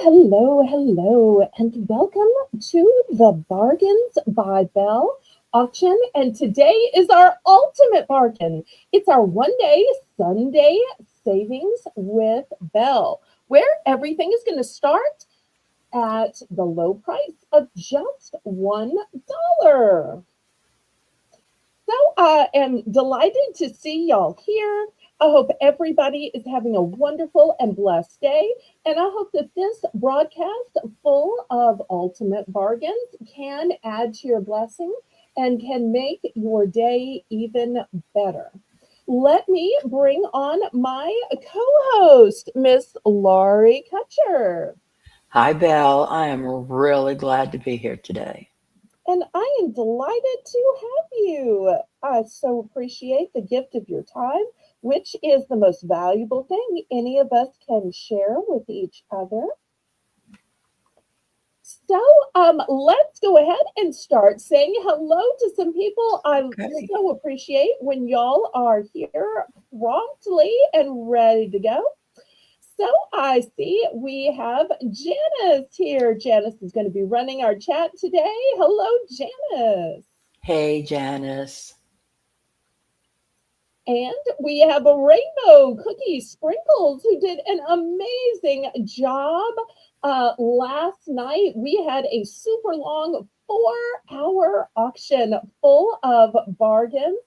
Hello, and welcome to the Bargains by Belle auction. And today is our ultimate bargain. It's our 1 day Sunday savings with Belle, where everything is going to start at the low price of just $1. So I am delighted to see y'all here. I hope everybody is having a wonderful and blessed day. And I hope that this broadcast full of ultimate bargains can add to your blessing and can make your day even better. Let me bring on my co host, Miss Laurie Kutcher. Hi, Belle. I am really glad to be here today. And I am delighted to have you. I so appreciate the gift of your time, which is the most valuable thing any of us can share with each other. So, let's go ahead and start saying hello to some people. I Okay. so appreciate when y'all are here promptly and ready to go. So I see we have Janice here. Janice is going to be running our chat today. Hello, Janice. Hey, Janice. And we have a Rainbow Cookie Sprinkles who did an amazing job last night. We had a super long 4 hour auction full of bargains.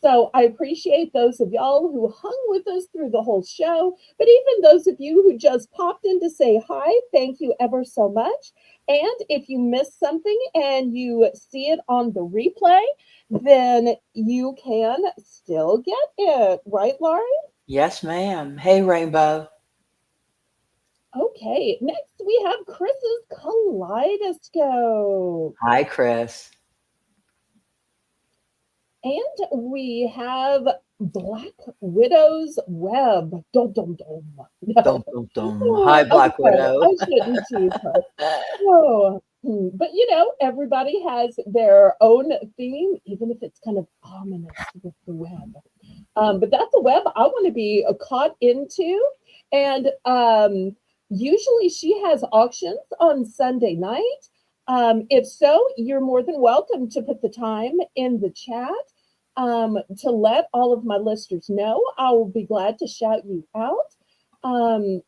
So I appreciate those of y'all who hung with us through the whole show. But even those of you who just popped in to say hi, thank you ever so much. And if you missed something and you see it on the replay, then you can still get it, right, Laurie? Yes, ma'am. Hey, Rainbow. Okay, next we have Chris's Kaleidoscope. Hi, Chris. And we have Black Widow's Web. Dum dum dum. No. Dum, dum, dum. Hi, Oh, I'm Black sorry. Widow. I shouldn't tease her. Oh, but everybody has their own theme, even if it's kind of ominous with the web. But that's a web I want to be caught into. And usually she has auctions on Sunday night. If so, you're more than welcome to put the time in the chat to let all of my listeners know. I will be glad to shout you out.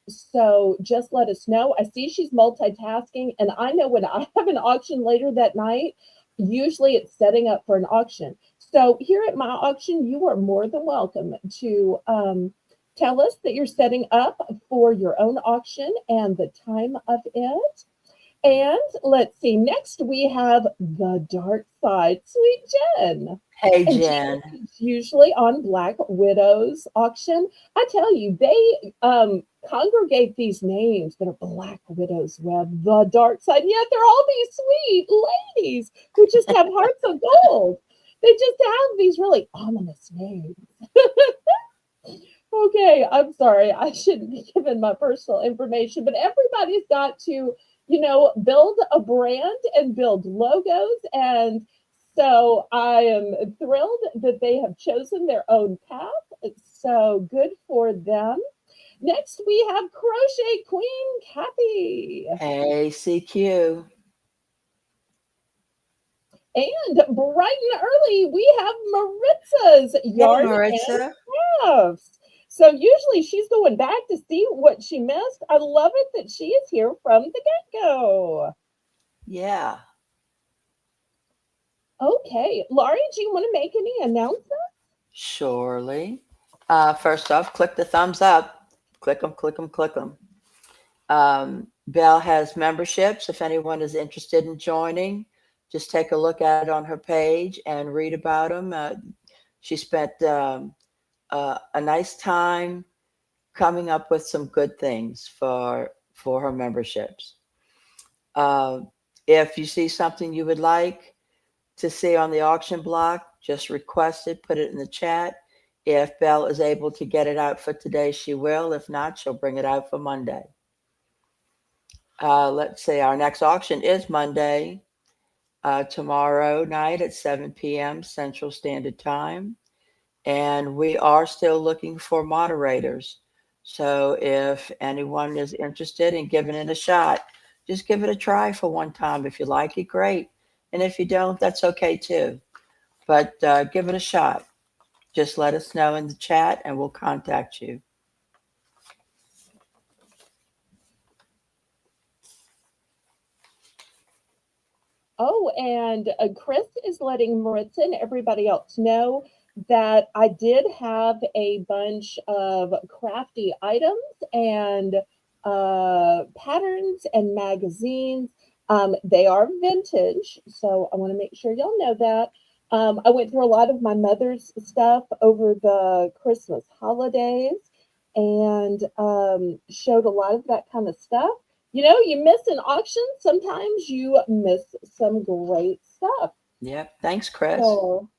So just let us know. I see she's multitasking, and I know when I have an auction later that night, usually it's setting up for an auction. So here at my auction, you are more than welcome to tell us that you're setting up for your own auction and the time of it. And let's see, next we have the dark side, Sweet Jen. Hey, And Jen Jen. is usually on Black Widow's auction. I tell you, they congregate these names that are Black Widow's Web, the dark side, yet they're all these sweet ladies who just have hearts of gold. They just have these really ominous names. Okay, I'm sorry. I shouldn't be giving my personal information, but everybody's got to, build a brand and build logos. And so I am thrilled that they have chosen their own path. So good for them. Next, we have Crochet Queen Kathy. Hey, CQ. And bright and early, we have Maritza's Hey, Yarn and Maritza. Crafts. So usually she's going back to see what she missed. I love it that she is here from the get-go. Yeah, Okay, Laurie, do you want to make any announcements? surely. First off, click the thumbs up. Click them, click them, click them. Belle has memberships. If anyone is interested in joining, just take a look at it on her page and read about them. She spent a nice time coming up with some good things for her memberships. Uh, if you see something you would like to see on the auction block, just request it, put it in the chat. If Belle is able to get it out for today, she will. If not, she'll bring it out for Monday. Let's see, our next auction is Monday, tomorrow night at 7 p.m. Central Standard Time. And we are still looking for moderators. So if anyone is interested in giving it a shot, just give it a try for one time. If you like it, great. And if you don't, that's okay too. But give it a shot. Just let us know in the chat and we'll contact you. Oh, and Chris is letting Maritza and everybody else know that I did have a bunch of crafty items and patterns and magazines. They are vintage, so I want to make sure y'all know that. I went through a lot of my mother's stuff over the Christmas holidays and showed a lot of that kind of stuff. You know, you miss an auction, sometimes you miss some great stuff. Yep. Thanks, Chris. So,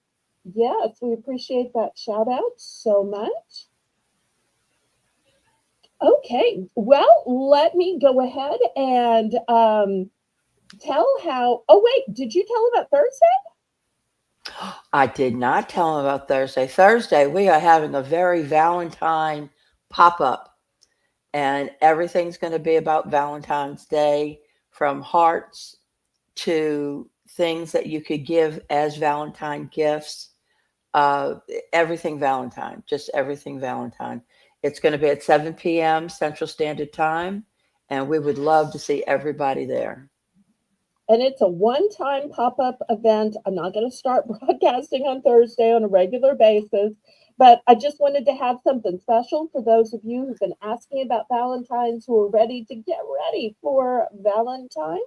yes, we appreciate that shout out so much. Okay, well, let me go ahead and tell how. Oh, wait, did you tell about Thursday? I did not tell him about Thursday. Thursday, we are having a very Valentine pop up, and everything's going to be about Valentine's Day, from hearts to things that you could give as Valentine gifts. Uh, Everything Valentine, just everything Valentine. It's going to be at 7 p.m. Central Standard Time, and we would love to see everybody there. And it's a one-time pop-up event. I'm not going to start broadcasting on Thursday on a regular basis, but I just wanted to have something special for those of you who've been asking about Valentine's, who are ready to get ready for Valentine's.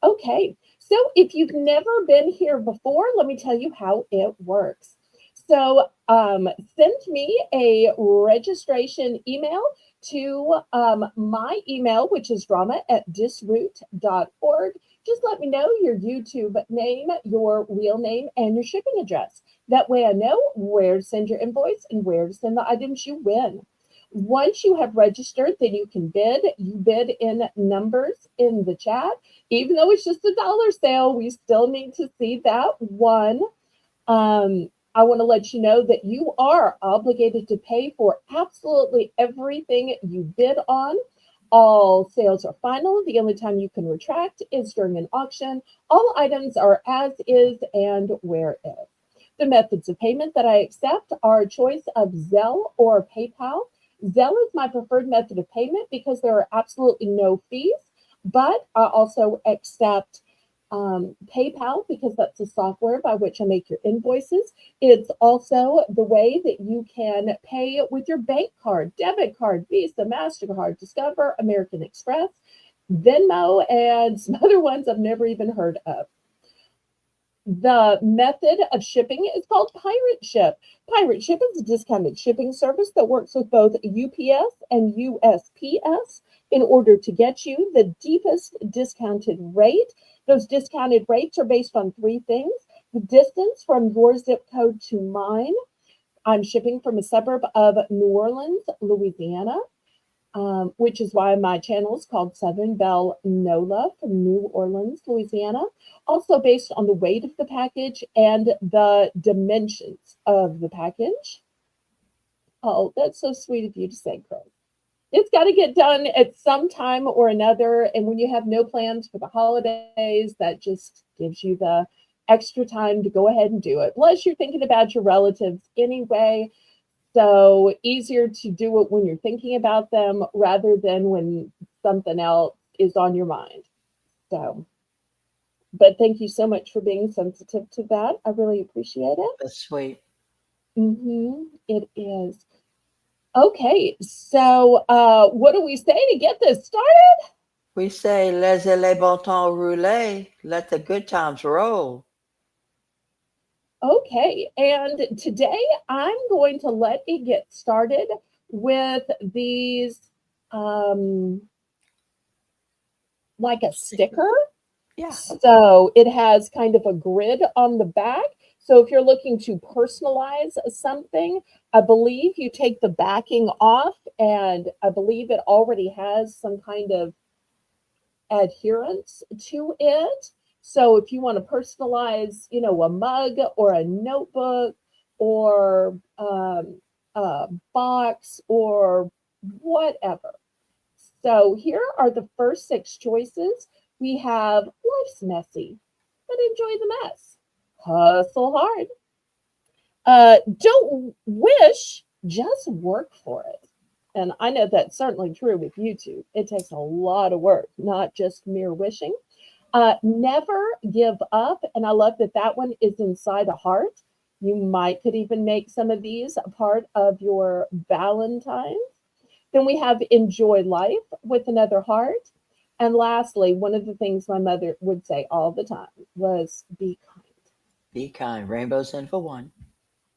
Okay, so if you've never been here before, let me tell you how it works. So send me a registration email to my email, which is drama@disroot.org. Just let me know your YouTube name, your real name, and your shipping address. That way I know where to send your invoice and where to send the items you win. Once you have registered, then you can bid. You bid in numbers in the chat. Even though it's just a dollar sale, we still need to see that one. I want to let you know that you are obligated to pay for absolutely everything you bid on. All sales are final. The only time you can retract is during an auction. All items are as is and where is. The methods of payment that I accept are a choice of Zelle or PayPal. Zelle is my preferred method of payment because there are absolutely no fees, but I also accept PayPal because that's the software by which I make your invoices. It's also the way that you can pay with your bank card, debit card, Visa, MasterCard, Discover, American Express, Venmo, and some other ones I've never even heard of. The method of shipping is called Pirate Ship. Pirate Ship is a discounted shipping service that works with both UPS and USPS in order to get you the deepest discounted rate. Those discounted rates are based on three things: the distance from your zip code to mine. I'm shipping from a suburb of New Orleans, Louisiana, which is why my channel is called Southern Belle Nola from New Orleans, Louisiana. Also based on the weight of the package and the dimensions of the package. Oh, that's so sweet of you to say, Chris. It's got to get done at some time or another. And when you have no plans for the holidays, that just gives you the extra time to go ahead and do it. Plus, you're thinking about your relatives anyway. So easier to do it when you're thinking about them rather than when something else is on your mind. So, but thank you so much for being sensitive to that. I really appreciate it. That's sweet. It is. Okay, so what do we say to get this started? We say, laissez les bon temps rouler, let the good times roll. Okay, and today I'm going to let it get started with these, um, like a sticker. Yeah. So it has kind of a grid on the back. So if you're looking to personalize something, I believe you take the backing off, and I believe it already has some kind of adherence to it. So if you want to personalize, you know, a mug or a notebook or a box or whatever. So here are the first 6 choices. We have life's messy, but enjoy the mess. Hustle hard. Don't wish, just work for it. And I know that's certainly true with YouTube. It takes a lot of work, not just mere wishing. Never give up. And I love that that one is inside a heart. You might could even make some of these a part of your Valentine. Then we have enjoy life with another heart. And lastly, one of the things my mother would say all the time was be kind. Be kind. Rainbows in for one.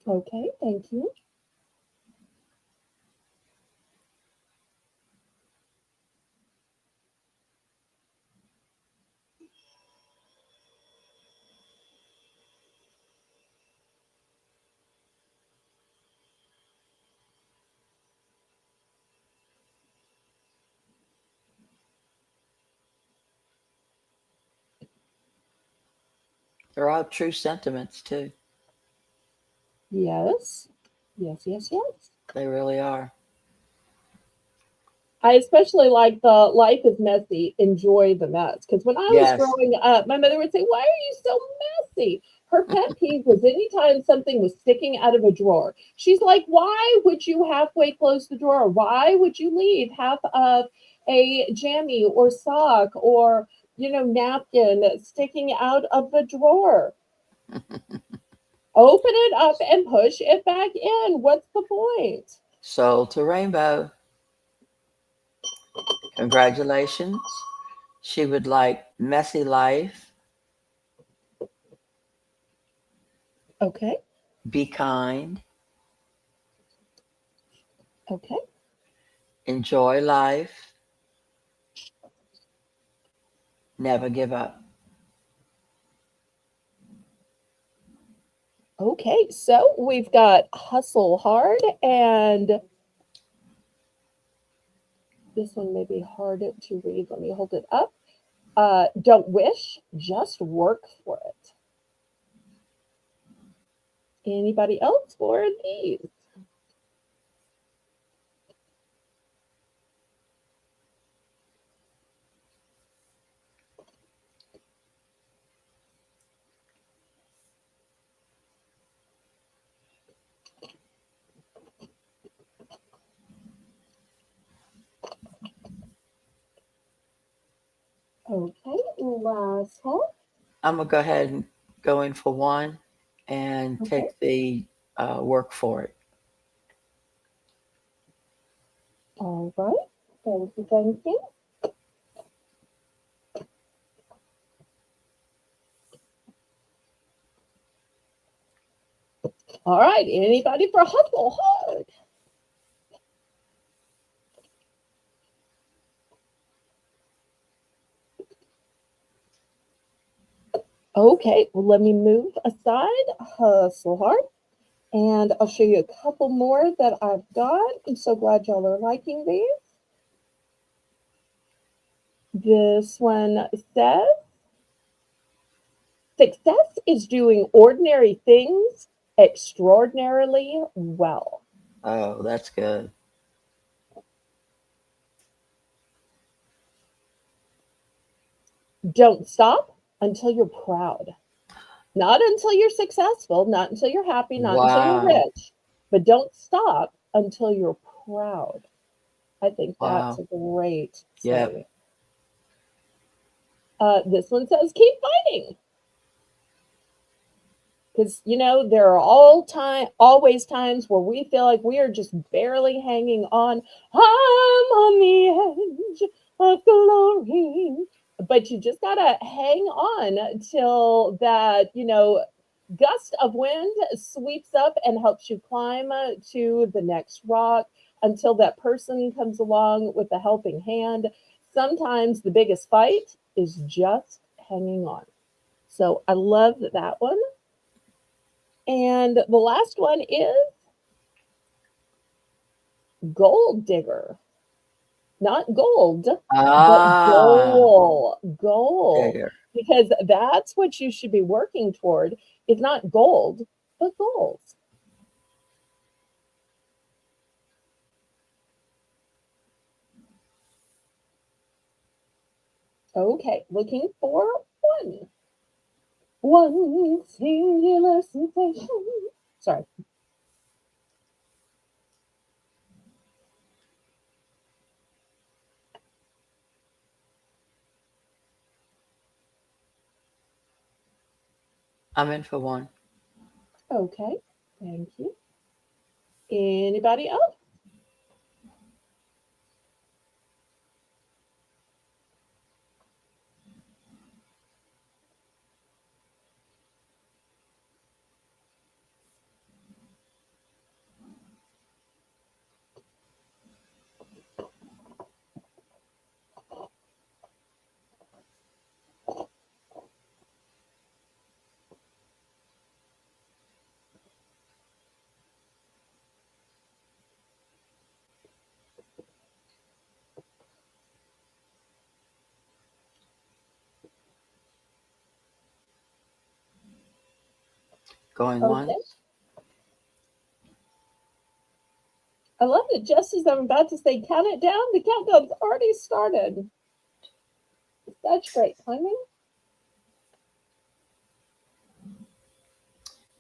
Okay, thank you. They're all true sentiments too. Yes, yes, yes, yes. They really are. I especially like the life is messy, enjoy the mess. Because when I was Yes. growing up, my mother would say, why are you so messy? Her pet peeve was anytime something was sticking out of a drawer. She's like, why would you halfway close the drawer? Why would you leave half of a jammy or sock or, napkin sticking out of the drawer? Open it up and push it back in. What's the point? Soul to rainbow. Congratulations. She would like messy life, Okay, be kind, okay. enjoy life, never give up. Okay, so we've got hustle hard, and this one may be hard to read. Let me hold it up. Don't wish, just work for it. Anybody else for these? Okay, last one. I'm going to go ahead and go in for one and Okay, take the work for it. all right. Thank you, thank you. All right, anybody for hustle hard? Okay, well, let me move aside hustle hard. And I'll show you a couple more that I've got. I'm so glad y'all are liking these. This one says, success is doing ordinary things extraordinarily well. Oh, that's good. Don't stop until you're proud. Not until you're successful, not until you're happy, not until you're Wow. rich, but don't stop until you're proud. I think that's Wow. a great Yep. saying. This one says, keep fighting. Because there are always times where we feel like we are just barely hanging on. I'm on the edge of glory, but you just gotta hang on till that gust of wind sweeps up and helps you climb to the next rock, until that person comes along with a helping hand. Sometimes the biggest fight is just hanging on. So I love that one. And the last one is gold digger. Not gold, but Ah, goal. digger. Because that's what you should be working toward. Is not gold, but goals. Okay, looking for one. One singular sensation. Sorry. I'm in for one. Okay, thank you. Anybody else? Going Okay. once. I love it. Just as I'm about to say count it down, the countdown's already started. Such great timing.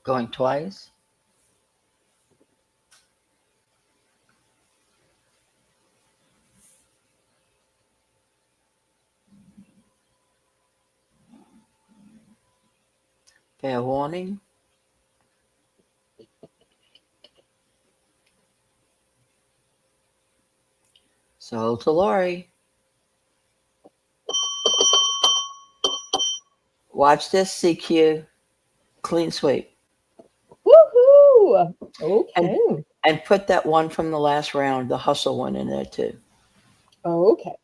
Going twice. Fair warning. Sold to Lori. Watch this, CQ. Clean sweep. Woohoo! Okay. And put that one from the last round, the hustle one, in there too. Okay.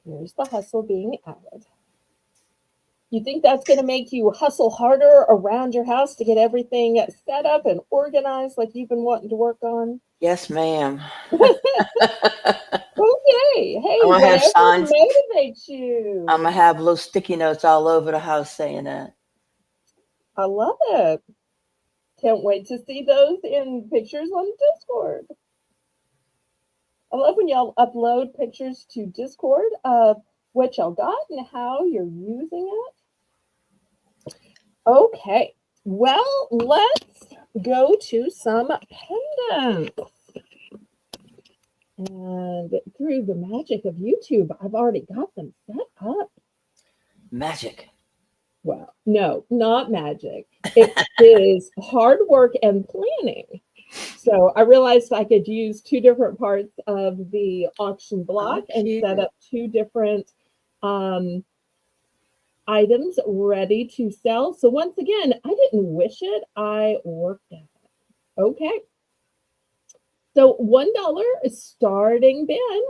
Here's the hustle being added. You think that's going to make you hustle harder around your house to get everything set up and organized like you've been wanting to work on? Yes, ma'am. Okay. Hey, I'm gonna have whatever signs. motivates you. I'm gonna have little sticky notes all over the house saying that. I love it. Can't wait to see those in pictures on Discord. I love when y'all upload pictures to Discord of what y'all got and how you're using it. Okay. Well, let's go to some pendants. And through the magic of YouTube, I've already got them set up. Magic. Well, no, not magic. It is hard work and planning. So I realized I could use two different parts of the auction block and set up two different items ready to sell. So once again, I didn't wish it, I worked at it. Okay. So $1 is starting bin.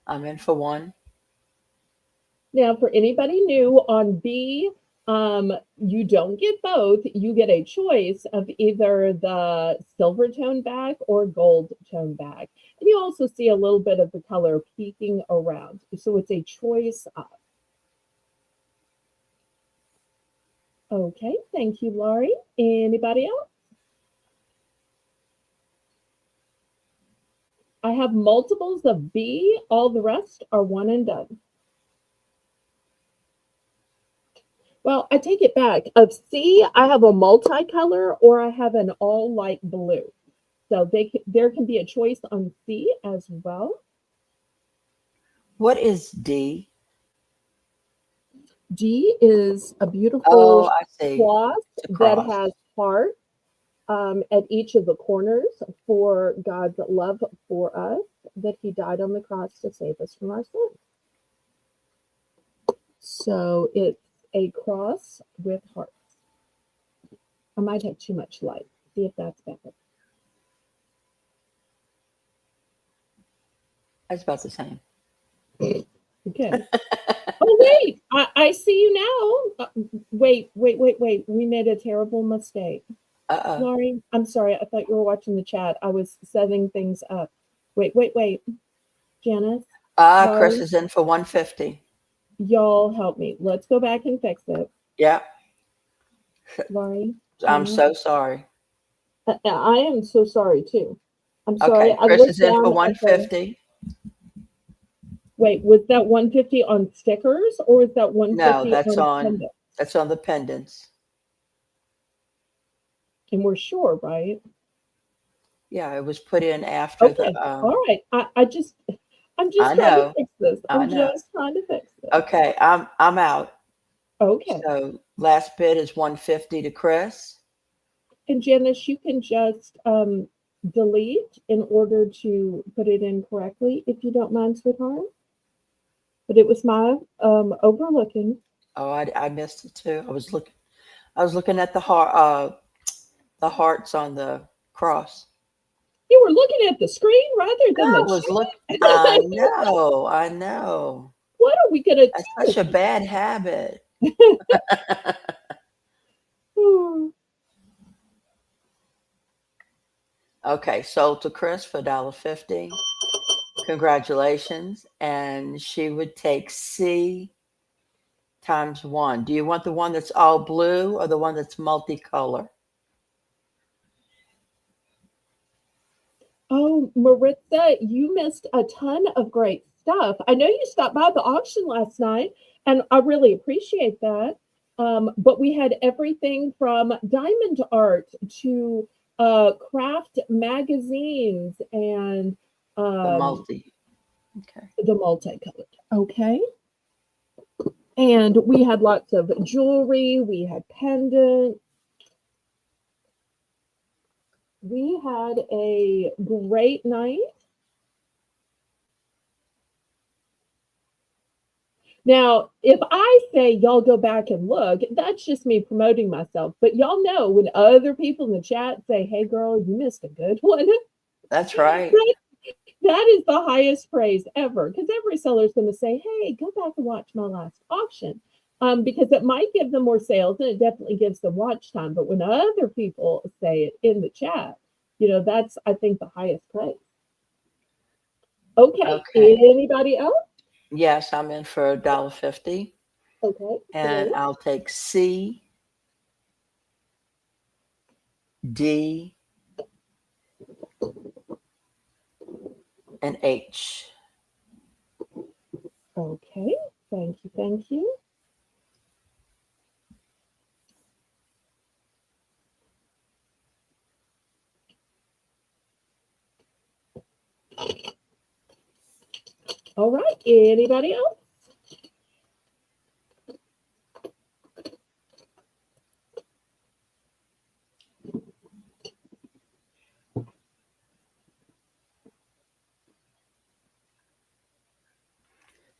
I'm in for one. Now, for anybody new on B, you don't get both. You get a choice of either the silver tone back or gold tone back. And you also see a little bit of the color peeking around. So it's a choice of. Okay, thank you, Laurie. Anybody else? I have multiples of B. All the rest are one and done. Well, I take it back. Of C, I have a multicolor or I have an all light blue. So there can be a choice on C as well. What is D? D is a beautiful I see. cloth It's a that cross. has hearts at each of the corners for God's love for us, that he died on the cross to save us from our sins. So it's a cross with hearts. I might have too much light. See if that's better. That's about the same. Okay. Oh, wait. I see you now. Wait. We made a terrible mistake. Uh-oh. Laurie, I'm sorry. I thought you were watching the chat. I was setting things up. Wait. Janice, Chris is in for 150. y'all help me. Let's go back and fix it. Yeah. Laurie, I'm so sorry. I am so sorry too. I'm sorry. Okay, I Chris is looked in for down at the. 150. Wait, was that 150 on stickers or was that No, 150 on pendant? that's on the pendants. And we're sure, right? Yeah, it was put in after the Okay. All right. I'm I just trying to know, fix this. I I'm know. just trying to fix this. Okay, I'm out. Okay. So last bid is 150 to Chris. And Janice, you can just delete in order to put it in correctly, if you don't mind, sweetheart. But it was my overlooking. Oh, I missed it too. I was looking at the hearts on the cross. You were looking at the screen rather than the I was look chat. I know. What are we gonna That's do? such a bad habit. Hmm. Okay, sold to Chris for $1.50. Congratulations. And she would take C times 1. Do you want the one that's all blue or the one that's multicolor? Oh, Maritza, you missed a ton of great stuff. I know you stopped by the auction last night, and I really appreciate that. But we had everything from diamond art to craft magazines and The um, multi. Okay. the multicolored. Okay. And we had lots of jewelry, we had pendants. We had a great night. Now, if I say y'all go back and look, that's just me promoting myself. But y'all know when other people in the chat say, hey, girl, you missed a good one, That's right. that is the highest praise ever. Because every seller is going to say, hey, go back and watch my last auction. Because it might give them more sales and it definitely gives them watch time. But when other people say it in the chat, that's, I think, the highest praise. Okay. Okay. Anybody else? Yes, I'm in for $1.50. Okay. And Great. I'll take C, D, and H. Okay. Thank you. Thank you. All right. Anybody else?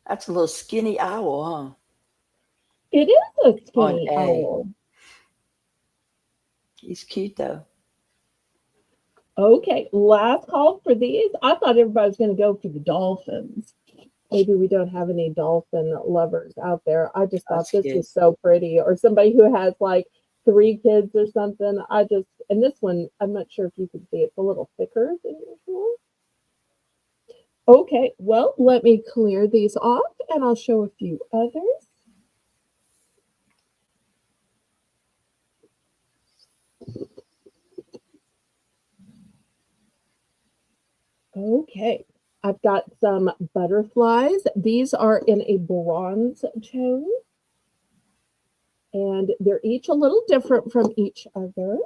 That's a little skinny owl, huh? It is a On skinny A. owl. He's cute though. Okay. Last call for these. I thought everybody was going to go for the dolphins. Maybe we don't have any dolphin lovers out there. I just thought That's this cute. was so pretty. Or somebody who has like 3 kids or something. And this one, I'm not sure if you can see, it's a little thicker than usual. Okay. Well, let me clear these off and I'll show a few others. Okay. I've got some butterflies. These are in a bronze tone, and they're each a little different from each other.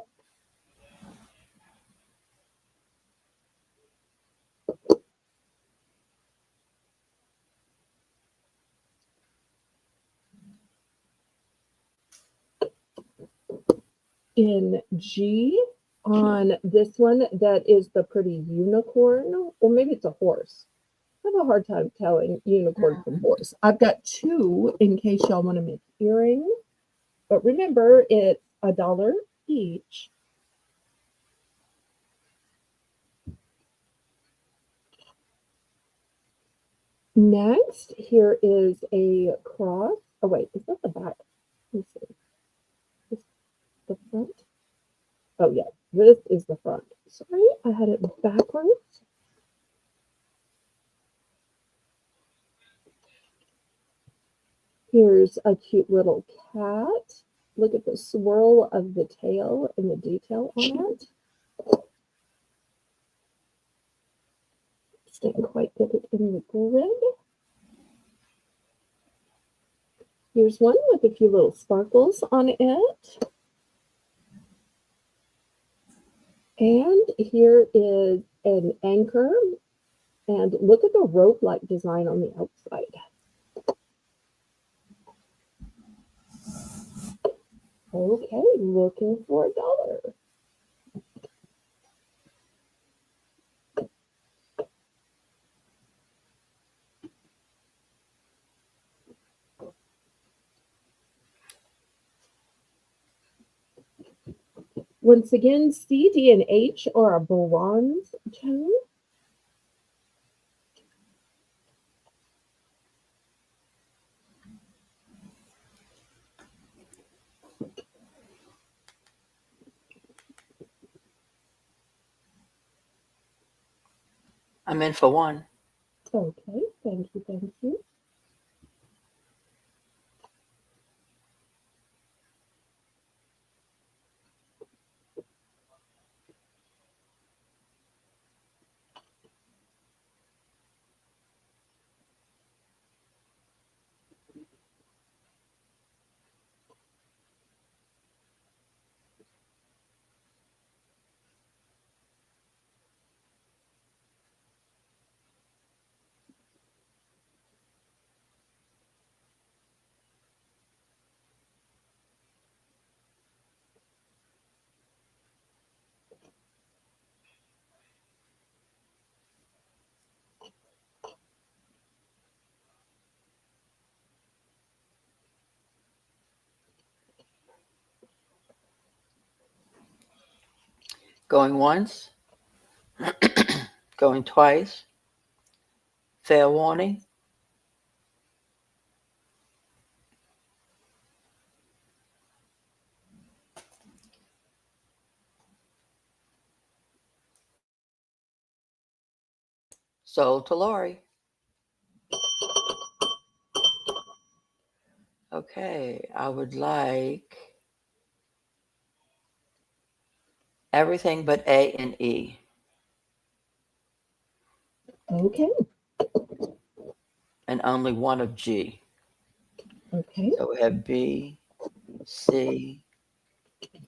In G, on this one, that is the pretty unicorn, or maybe it's a horse. I have a hard time telling unicorn from horse. I've got 2 in case y'all want to make earrings. But remember, it's $1 each. Next, here is a cross. Oh, wait, is that the back? Let me see. Is the front? Oh, yeah, this is the front. Sorry, I had it backwards. Here's a cute little cat. Look at the swirl of the tail and the detail on it. Didn't quite get it in the grid. Here's one with a few little sparkles on it. And here is an anchor. And look at the rope-like design on the outside. Okay, looking for $1. Once again, C, D, and H are a bronze tone. I'm in for one. Okay, thank you, thank you. Going once, going twice. Fair warning. Sold to Lori. Okay, I would like everything but A and E. Okay, And only one of G. okay. So we have B, C,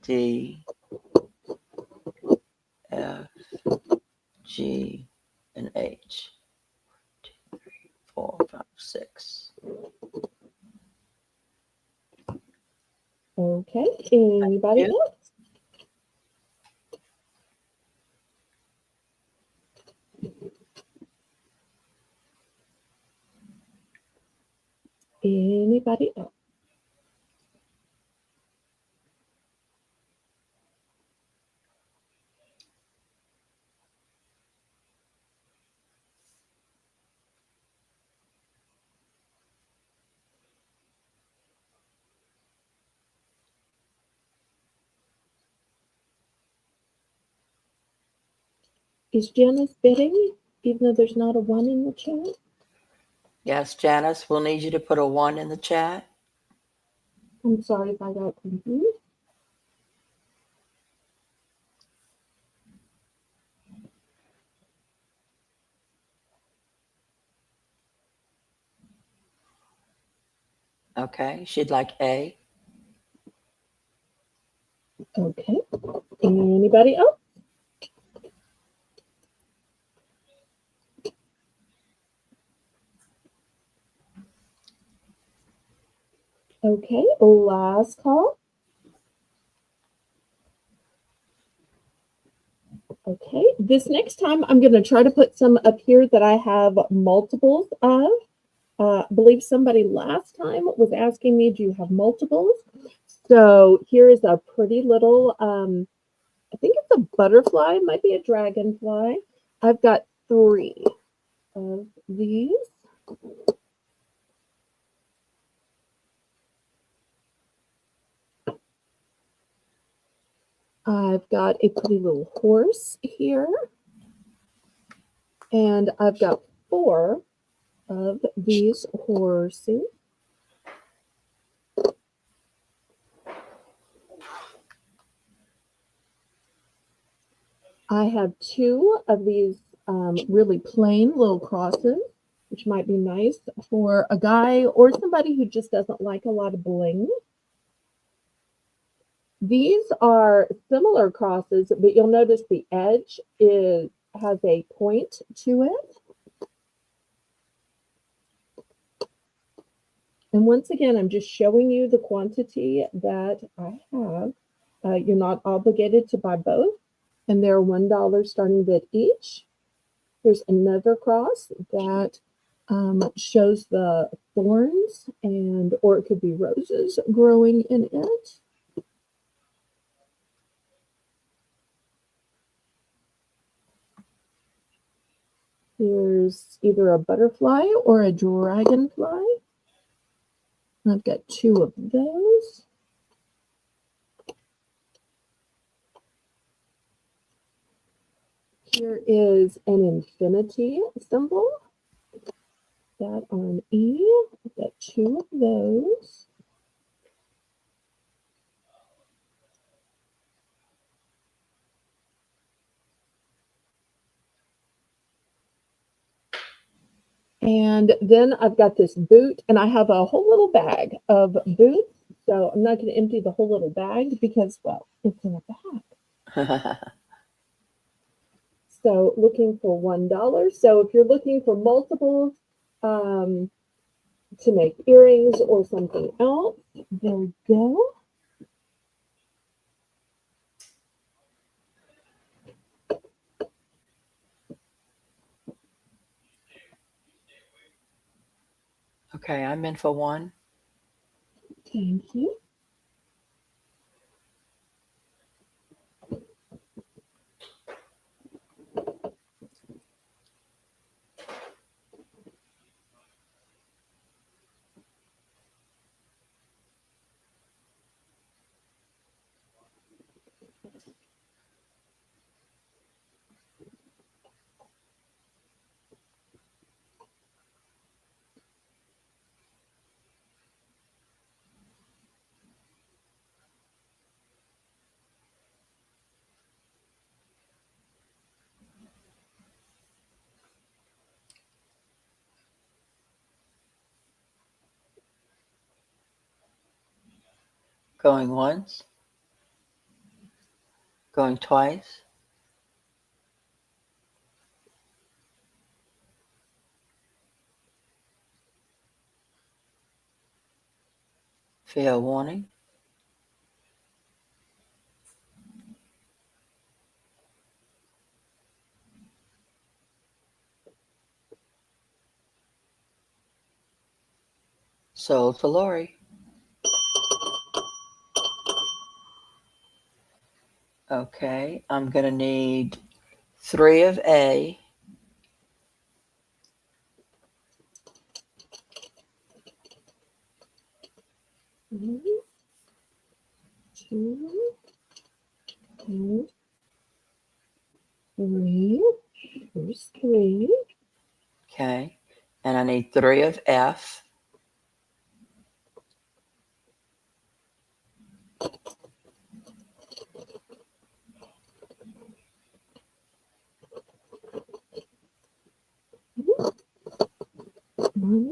D, F, G, and H. 2, 3, 4, 5, 6. Okay, anybody Yeah. else? Anybody else? Is Janice bidding, even though there's not a 1 in the chat? Yes, Janice, we'll need you to put a 1 in the chat. I'm sorry if I got confused. Okay, she'd like A. Okay, anybody else? Okay, last call. Okay, this next time I'm going to try to put some up here that I have multiples of. I believe somebody last time was asking me, do you have multiples? So here is a pretty little, I think it's a butterfly, it might be a dragonfly. I've got 3 of these. I've got a pretty little horse here. And I've got 4 of these horses. I have 2 of these really plain little crosses, which might be nice for a guy or somebody who just doesn't like a lot of bling. These are similar crosses, but you'll notice the edge has a point to it. And once again, I'm just showing you the quantity that I have. You're not obligated to buy both, and they're $1 starting bid each. Here's another cross that shows the thorns or it could be roses growing in it. Here's either a butterfly or a dragonfly. I've got 2 of those. Here is an infinity symbol. That on E. I've got 2 of those. And then I've got this boot, and I have a whole little bag of boots. So I'm not going to empty the whole little bag because, well, it's in a bag. So looking for $1. So if you're looking for multiples to make earrings or something else, there we go. Okay, I'm in for 1. Thank you. Going once. Going twice. Fair warning. Sold to Lori. Okay, I'm going to need 3 of A. One, 2, and 3. Here's 3. Okay, and I need 3 of F. One,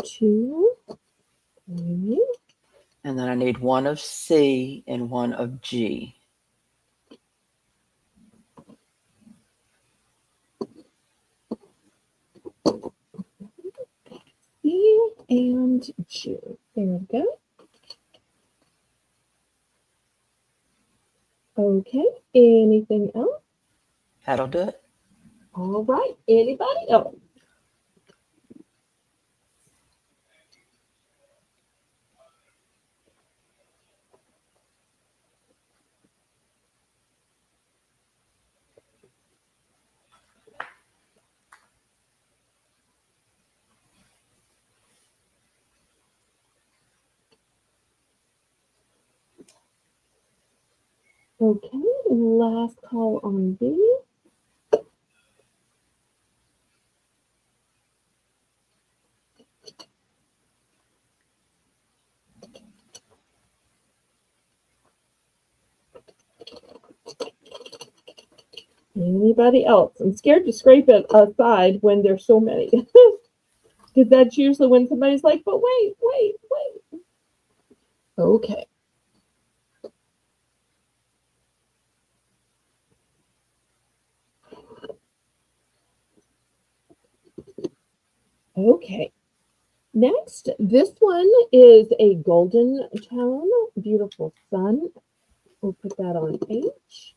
2, 3. And then I need 1 of C and 1 of G. E and G. There we go. Okay. Anything else? That'll do it. All right. Anybody else? Okay. Last call on B. Anybody else? I'm scared to scrape it aside when there's so many. Because that's usually when somebody's like, but wait, wait, wait. Okay. Okay. Next, this one is a golden tone, beautiful sun. We'll put that on H.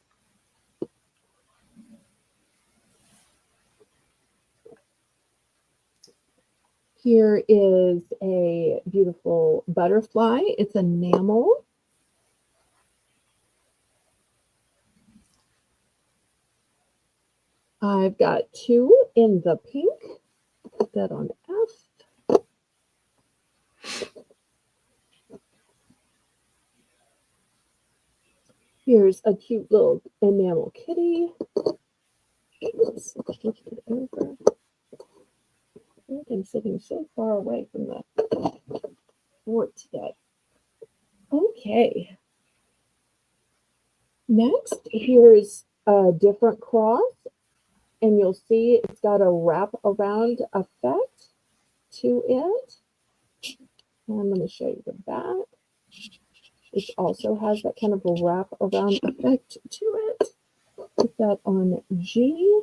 Here is a beautiful butterfly. It's enamel. I've got two in the pink. Put that on F. Here's a cute little enamel kitty. Let's flip it over. I think I'm sitting so far away from the board today. Okay. Next, here's a different cross, and you'll see it's got a wrap around effect to it. And I'm going to show you the back. It also has that kind of a wrap around effect to it. Put that on G.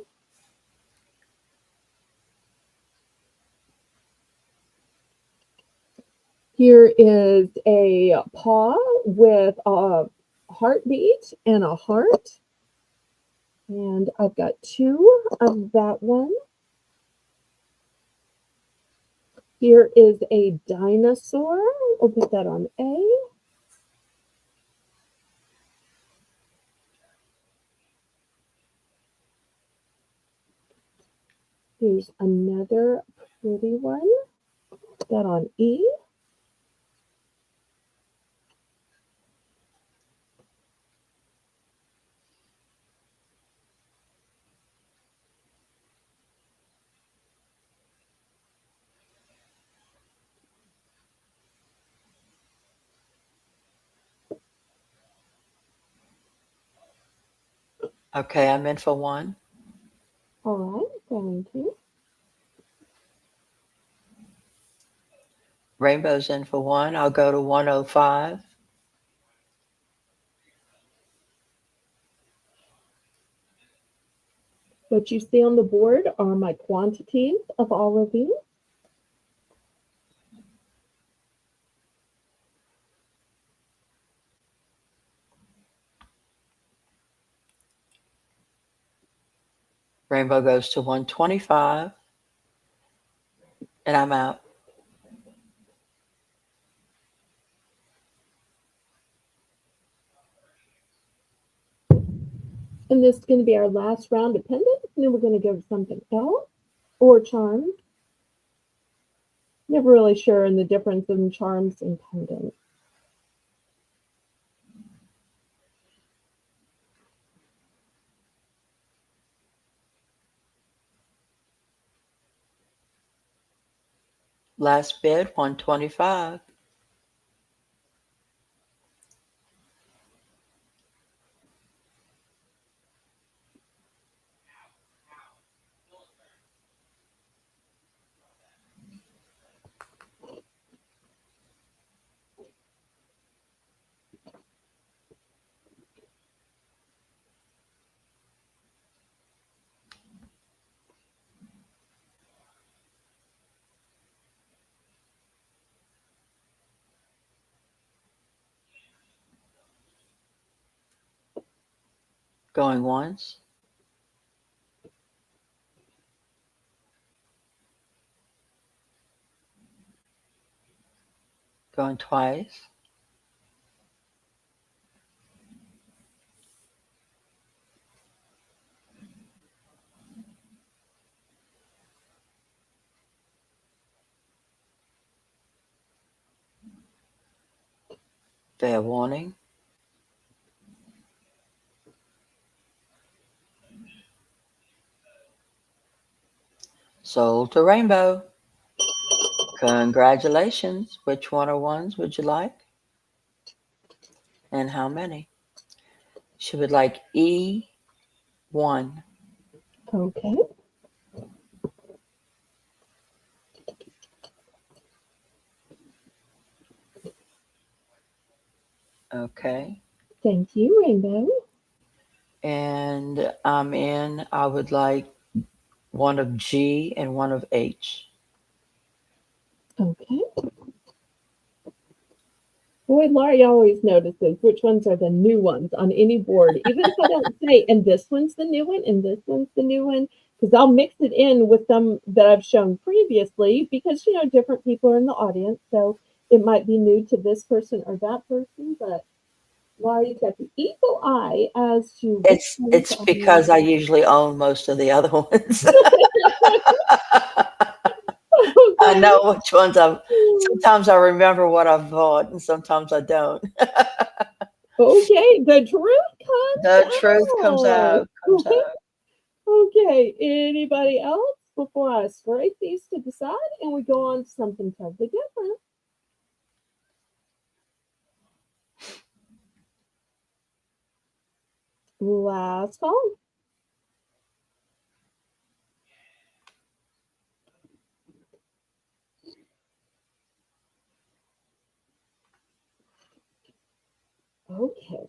Here is a paw with a heartbeat and a heart. And I've got two of that one. Here is a dinosaur. I'll put that on A. Here's another pretty one. Put that on E. Okay, I'm in for one. All right, thank you. Rainbow's in for one. I'll go to 105. What you see on the board are my quantities of all of these. Rainbow goes to 125. And I'm out. And this is going to be our last round of pendants. And then we're going to go to something else or charms. Never really sure in the difference in charms and pendants. Last bid, 125. Going once. Going twice. Fair warning. Sold to Rainbow. Congratulations. Which one or ones would you like? And how many? She would like E, 1. Okay. Okay. Thank you, Rainbow. And I would like one of G and one of H. Okay. Boy, Laurie always notices which ones are the new ones on any board, even if I don't say, and this one's the new one, and this one's the new one, because I'll mix it in with some that I've shown previously, because, different people are in the audience, so it might be new to this person or that person, but Laurie's got the eagle eye as to which ones It's are because new. I usually own most of the other ones. I Okay. know which ones I've. Sometimes I remember what I've bought, and sometimes I don't. Okay, the truth The comes truth comes out. out. Comes out. Okay, anybody else before I scrape these to the side and we go on to something totally different? Last call. Okay,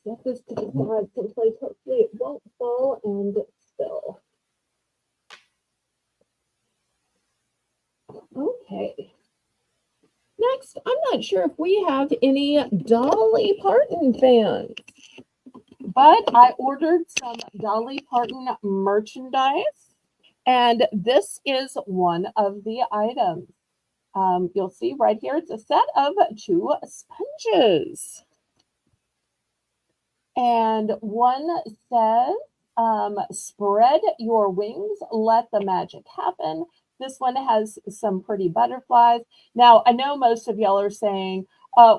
set this to the side someplace. Hopefully it won't fall and spill. Okay. Next, I'm not sure if we have any Dolly Parton fans, but I ordered some Dolly Parton merchandise, and this is one of the items. You'll see right here, it's a set of 2 sponges. And one says, spread your wings, let the magic happen. This one has some pretty butterflies. Now, I know most of y'all are saying,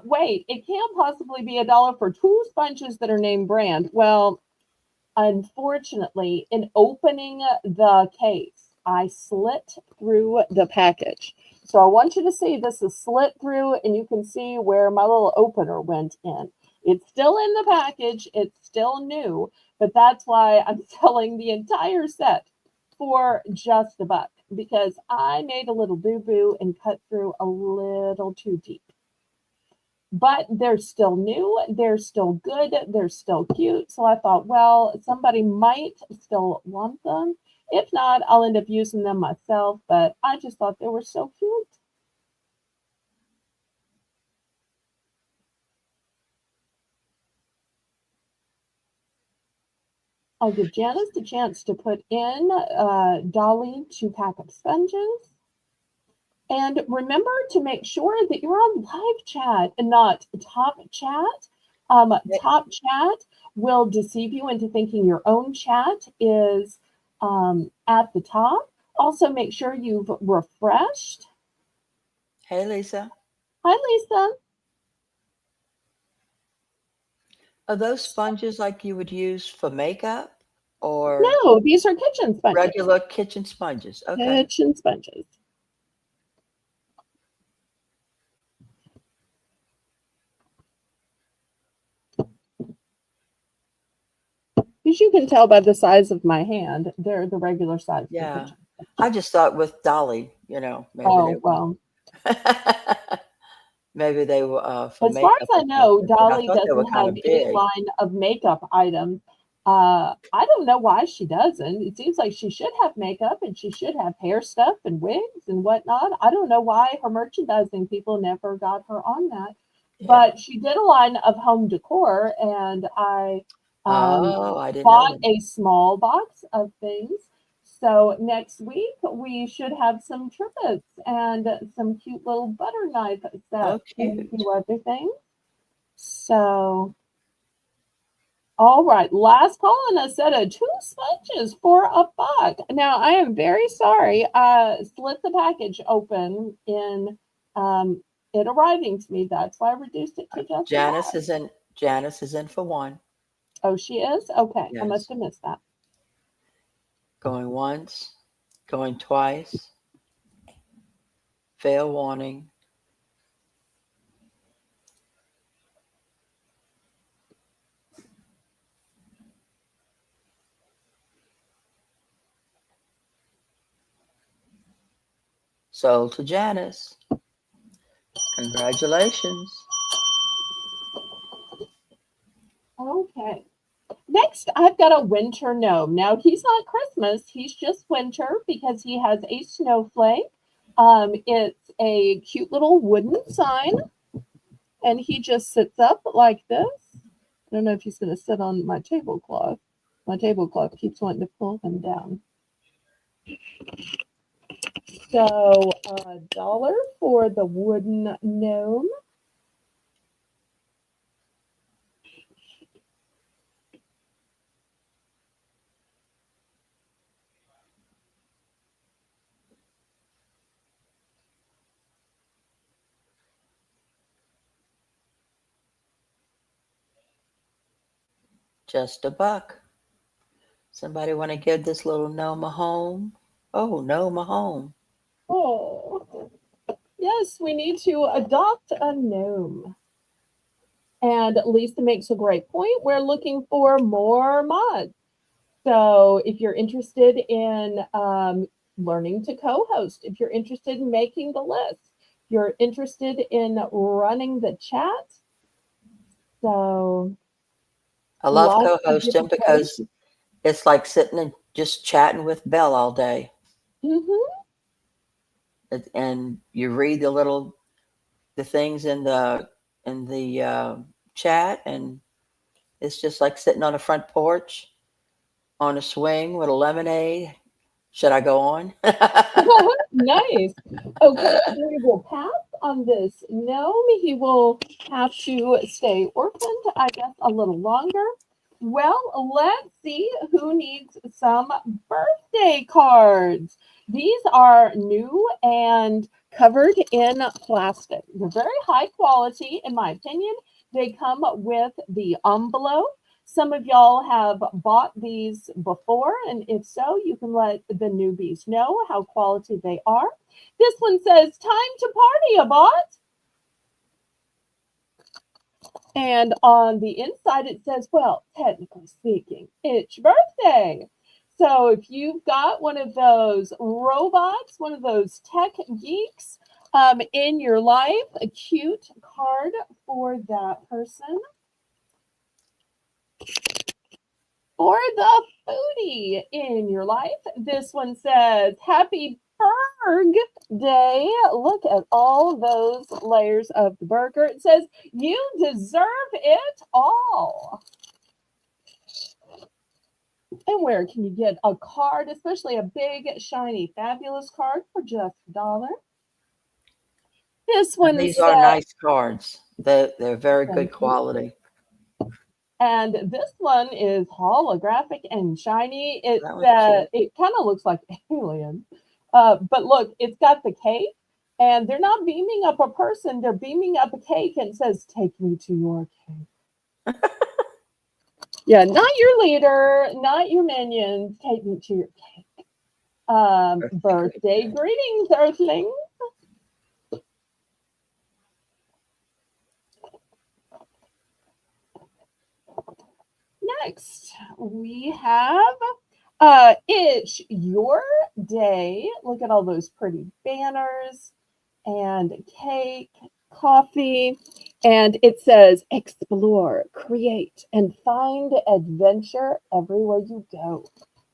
wait, it can't possibly be $1 for 2 sponges that are name brand. Well, unfortunately, in opening the case, I slit through the package. So I want you to see this is slit through, and you can see where my little opener went in. It's still in the package, it's still new, but that's why I'm selling the entire set for just $1 because I made a little boo-boo and cut through a little too deep. But they're still new, they're still good, they're still cute. So I thought, well, somebody might still want them. If not, I'll end up using them myself. But I just thought they were so cute. I'll give Janice the chance to put in Dolly 2 pack of sponges. And remember to make sure that you're on live chat and not top chat. Top chat will deceive you into thinking your own chat is at the top. Also, make sure you've refreshed. Hey, Lisa. Hi, Lisa. Are those sponges like you would use for makeup or No, these are kitchen sponges. regular kitchen sponges? Okay. Kitchen sponges. As you can tell by the size of my hand, they're the regular size for Yeah. kitchen sponges. I just thought with Dolly, maybe they Oh, well. were. Maybe they were for As far as makeup I or know, something, but I Dolly thought they were doesn't kind have of any big. line of makeup items. I don't know why she doesn't. It seems like she should have makeup and she should have hair stuff and wigs and whatnot. I don't know why her merchandising people never got her on that. Yeah. But she did a line of home decor, and I Oh, I didn't know bought that. a small box of things. So next week we should have some trippets and some cute little butter knife Oh, sets and a cute. few other things. So, all right, last call on a set of 2 sponges for $1. Now, I am very sorry. Split the package open in it arriving to me. That's why I reduced it to just Janice $1. is in. Janice is in for 1. Oh, she is? Okay, I must Yes. have missed that. Going once, going twice. Fail warning. Sold to Janice. Congratulations. Okay. Next, I've got a winter gnome. Now, he's not Christmas. He's just winter because he has a snowflake. It's a cute little wooden sign, and he just sits up like this. I don't know if he's going to sit on my tablecloth. My tablecloth keeps wanting to pull him down. So, $1 for the wooden gnome. Just $1. Somebody want to give this little gnome a home? Oh, gnome a home. Oh, yes, we need to adopt a gnome. And Lisa makes a great point. We're looking for more mods. So if you're interested in learning to co-host, if you're interested in making the list, if you're interested in running the chat, so I love lots of co-hosting different because ways. it's like sitting and just chatting with Belle all day. Mm-hmm. And you read the things in the chat, and it's just like sitting on a front porch on a swing with a lemonade. Should I go on? Nice. Okay, we will pass on this gnome. He will have to stay orphaned, I guess, a little longer. Well, let's see who needs some birthday cards. These are new and covered in plastic. They're very high quality, in my opinion. They come with the envelope. Some of y'all have bought these before, and if so, you can let the newbies know how quality they are. This one says, "Time to party, a bot." And on the inside, it says, well, technically speaking, it's your birthday. So if you've got one of those robots, one of those tech geeks in your life, a cute card for that person. For the foodie in your life, this one says, "Happy Burg Day." Look at all those layers of the burger. It says, "You deserve it all." And where can you get a card, especially a big, shiny, fabulous card for just $1? This And one these are says, nice cards. They're very good thank you. quality. And this one is holographic and shiny. That was cute. It kind of looks like alien. But look, it's got the cake, and they're not beaming up a person, they're beaming up a cake and it says, "Take me to your cake." Yeah, not your leader, not your minions. Take me to your cake. Birthday greetings, Earthlings. Next, we have It's Your Day. Look at all those pretty banners and cake, coffee, and it says, "Explore, create, and find adventure everywhere you go."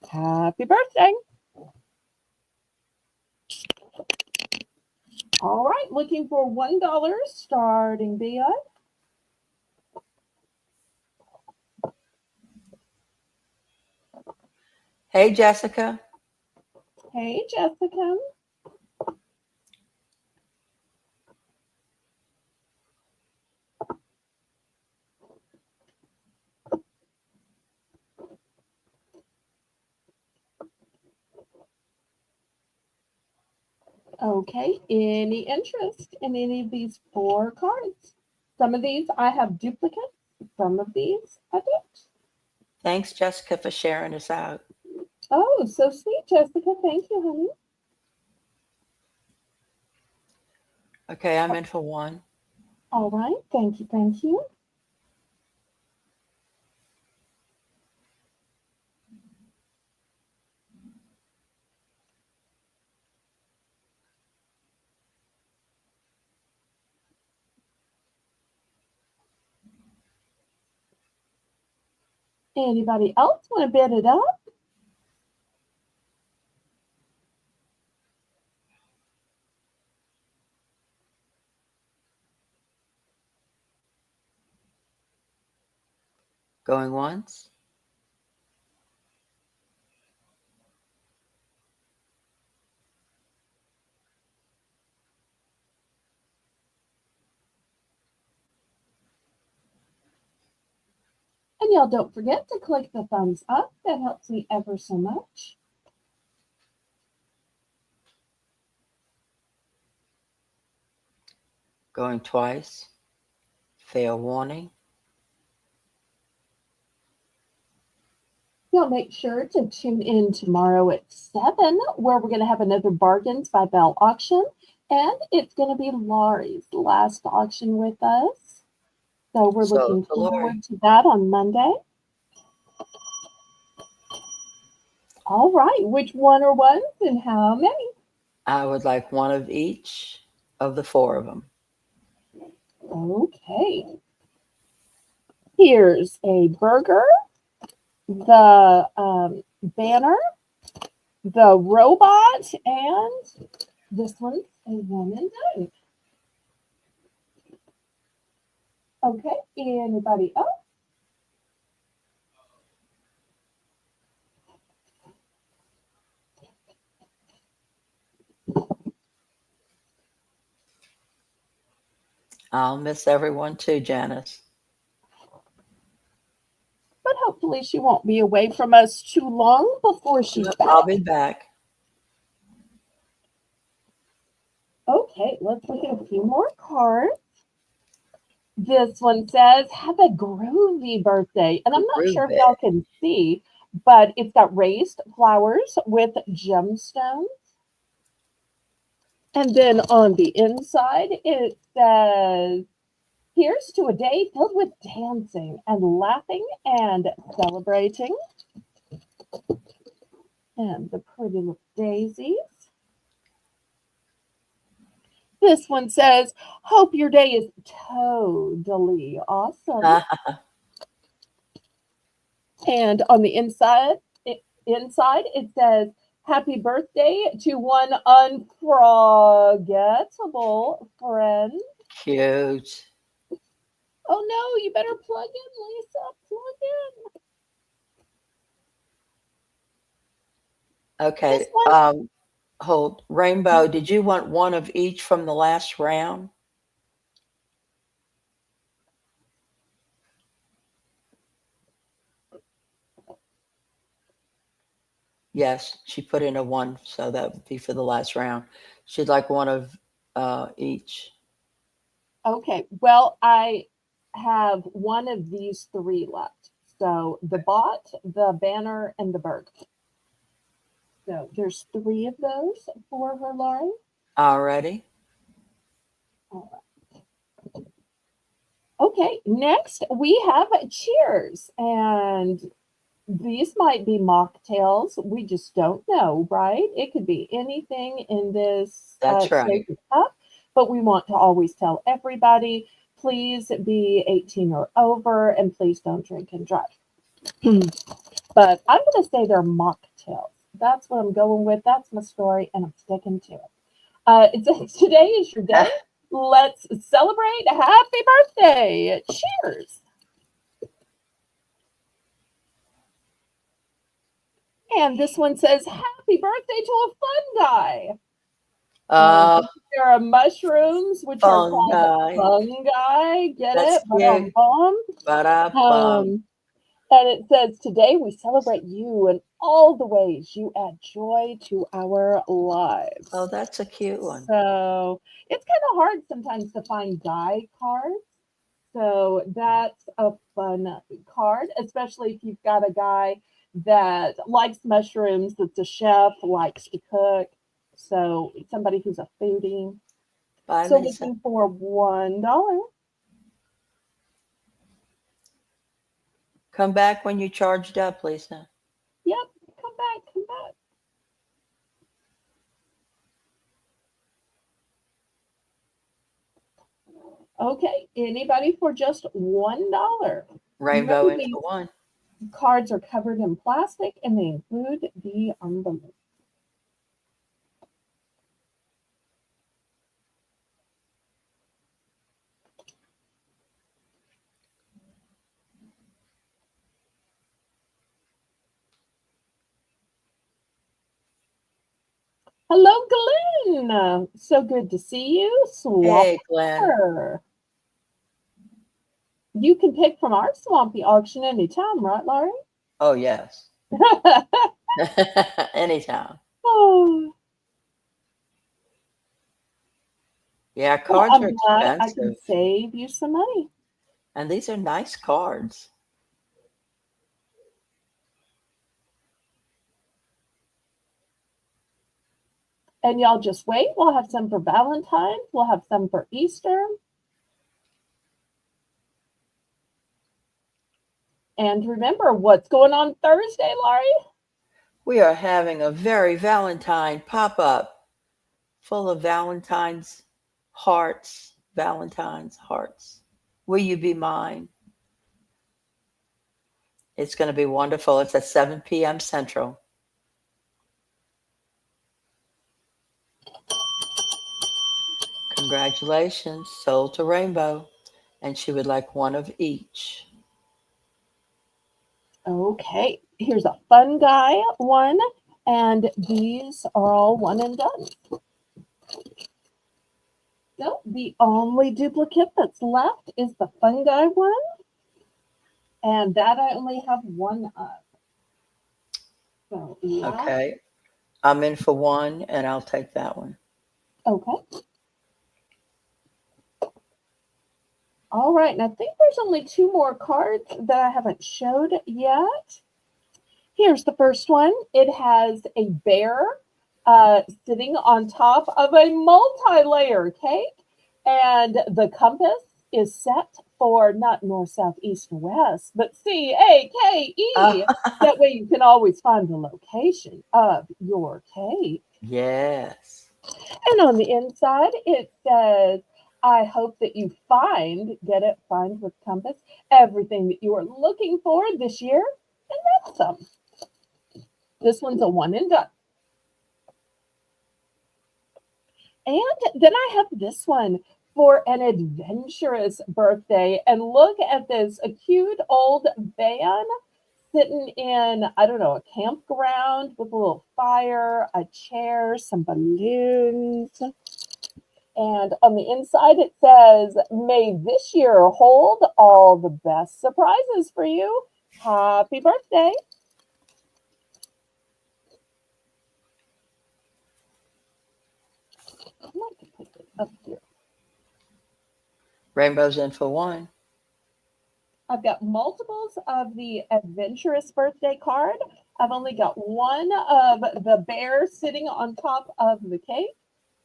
Happy birthday. All right, looking for $1 starting bid. Hey, Jessica. Hey, Jessica. Okay, any interest in any of these 4 cards? Some of these I have duplicates, some of these I don't. Thanks, Jessica, for sharing us out. Oh, so sweet, Jessica. Thank you, honey. Okay, I'm in for one. All right, thank you, thank you. Anybody else want to bid it up? Going once. And y'all don't forget to click the thumbs up. That helps me ever so much. Going twice. Fair warning. Y'all make sure to tune in tomorrow at 7, where we're going to have another Bargains by Belle auction. And it's going to be Laurie's last auction with us. So we're looking forward to that on Monday. All right. Which one are ones and how many? I would like one of each of the 4 of them. Okay. Here's a burger, the banner, the robot, and this one's a one and done. Okay, anybody else? I'll miss everyone too, Janice. But hopefully she won't be away from us too long before she's back. I'll be back. Okay, let's look at a few more cards. This one says, have a groovy birthday. And I'm not sure if y'all can see, but it's got raised flowers with gemstones. And then on the inside, it says, here's to a day filled with dancing and laughing and celebrating. And the pretty little daisies. This one says, hope your day is totally awesome. And on the inside, it says, happy birthday to one unforgettable friend. Cute. Oh no, you better plug in, Lisa. Plug in. Okay. Hold. Rainbow, did you want one of each from the last round? Yes, she put in a 1, so that would be for the last round. She'd like one of each. Okay, well, I have one of these 3 left. So the bot, the banner, and the bird. So there's 3 of those for her, Laurie. Already. All right. Okay, next we have cheers. And these might be mocktails. We just don't know, right? It could be anything in this That's right. shape of cup, but we want to always tell everybody, please be 18 or over, and please don't drink and drive. But I'm going to say they're mocktails. That's what I'm going with. That's my story, and I'm sticking to it. It says, today is your day. Let's celebrate. Happy birthday. Cheers. And this one says, happy birthday to a fun guy. There are mushrooms, which are called fungi. Get That's it? And it says, today we celebrate you and all the ways you add joy to our lives. Oh, that's a cute one. So it's kind of hard sometimes to find guy cards. So that's a fun card, especially if you've got a guy that likes mushrooms, that's a chef, likes to cook. So somebody who's a foodie. Bye, so Lisa. looking for $1. Come back when you charged up, Lisa. Yep, come back. Okay, anybody for just $1? Rainbow into 1. Cards are covered in plastic and they include the envelope. Hello, Glenn. So good to see you. Hey, Glenn. Swapper. You can pick from our swampy auction anytime, right, Laurie? Oh, yes. Anytime. Oh, Yeah, well, cards are I'm glad I can expensive. save you some money. And these are nice cards. And y'all just wait. We'll have some for Valentine's. We'll have some for Easter. And remember, what's going on Thursday, Laurie? We are having a very Valentine pop-up full of Valentine's hearts. Valentine's hearts. Will you be mine? It's going to be wonderful. It's at 7 p.m. Central. Congratulations, Soul to Rainbow. And she would like one of each. Okay, here's a fun guy one. And these are all one and done. So the only duplicate that's left is the fun guy one. And that I only have one of. So yeah. Okay. I'm in for one, and I'll take that one. Okay. All right. And I think there's only two more cards that I haven't showed yet. Here's the first one. It has a bear sitting on top of a multi-layer cake. And the compass is set for not north, south, east, or west, but CAKE. That way you can always find the location of your cake. Yes. And on the inside, it says, I hope that you find, get it, find with compass, everything that you are looking for this year. And that's some. This one's a one and done. And then I have this one for an adventurous birthday. And look at this, a cute old van sitting in, I don't know, a campground with a little fire, a chair, some balloons. And on the inside, it says, may this year hold all the best surprises for you. Happy birthday. I'd like to put it up here. Rainbow's in for one. I've got multiples of the adventurous birthday card. I've only got one of the bear sitting on top of the cake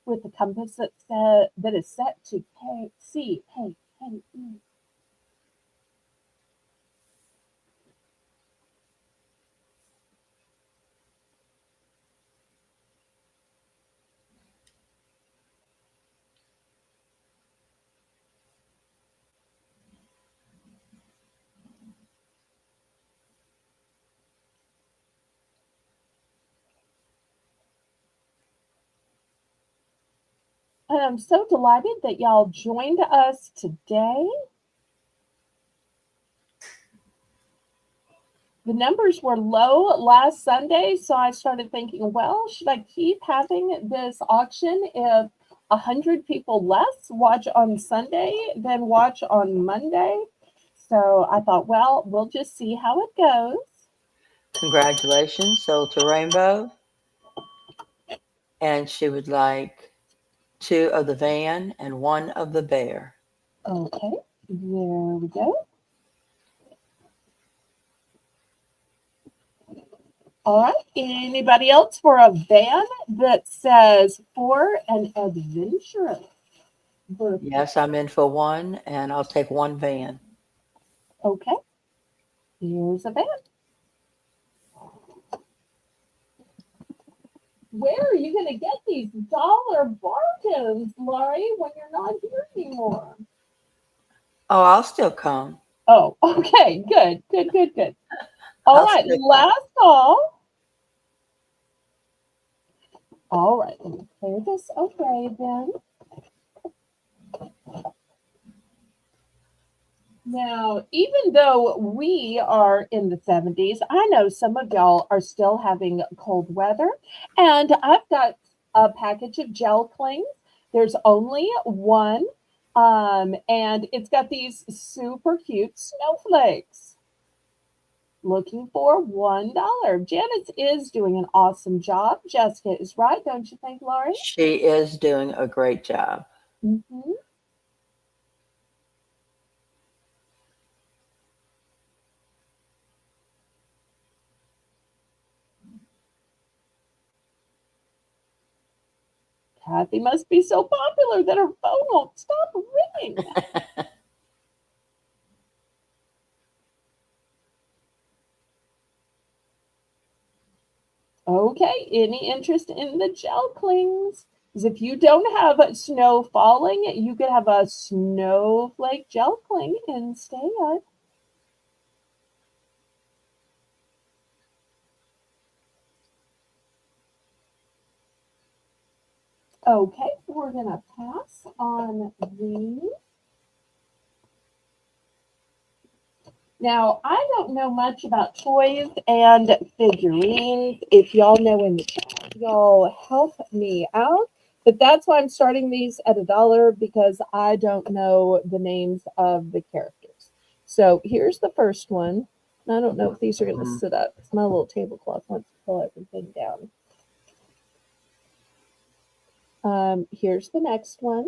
with the compass that is set to CAKE. And I'm so delighted that y'all joined us today. The numbers were low last Sunday, so I started thinking, well, should I keep having this auction if 100 people less watch on Sunday than watch on Monday? So I thought, well, we'll just see how it goes. Congratulations, Soul to Rainbow. And she would like two of the van and one of the bear. Okay, there we go. All right, anybody else for a van that says for an adventurous birthday? Yes, I'm in for one, and I'll take one van. Okay, here's a van. Where are you going to get these dollar bargains, Laurie, when you're not here anymore? Oh, I'll still come. Oh, okay, good. All I'll right, stick them. last call. All right, let me clear this away then. Now, even though we are in the 70s, I know some of y'all are still having cold weather, and I've got a package of gel clings. There's only one, and it's got these super cute snowflakes. Looking for $1. Janice is doing an awesome job. Jessica is right, don't you think, Laurie? She is doing a great job. Mm-hmm. Kathy must be so popular that her phone won't stop ringing. Okay, any interest in the gel clings? Because if you don't have snow falling, you could have a snowflake gel cling instead. Okay, we're gonna pass on these. Now, I don't know much about toys and figurines. If y'all know in the chat, y'all help me out. But that's why I'm starting these at $1 because I don't know the names of the characters. So here's the first one. I don't know if these are going to sit up because my little tablecloth wants to pull everything down. Here's the next one.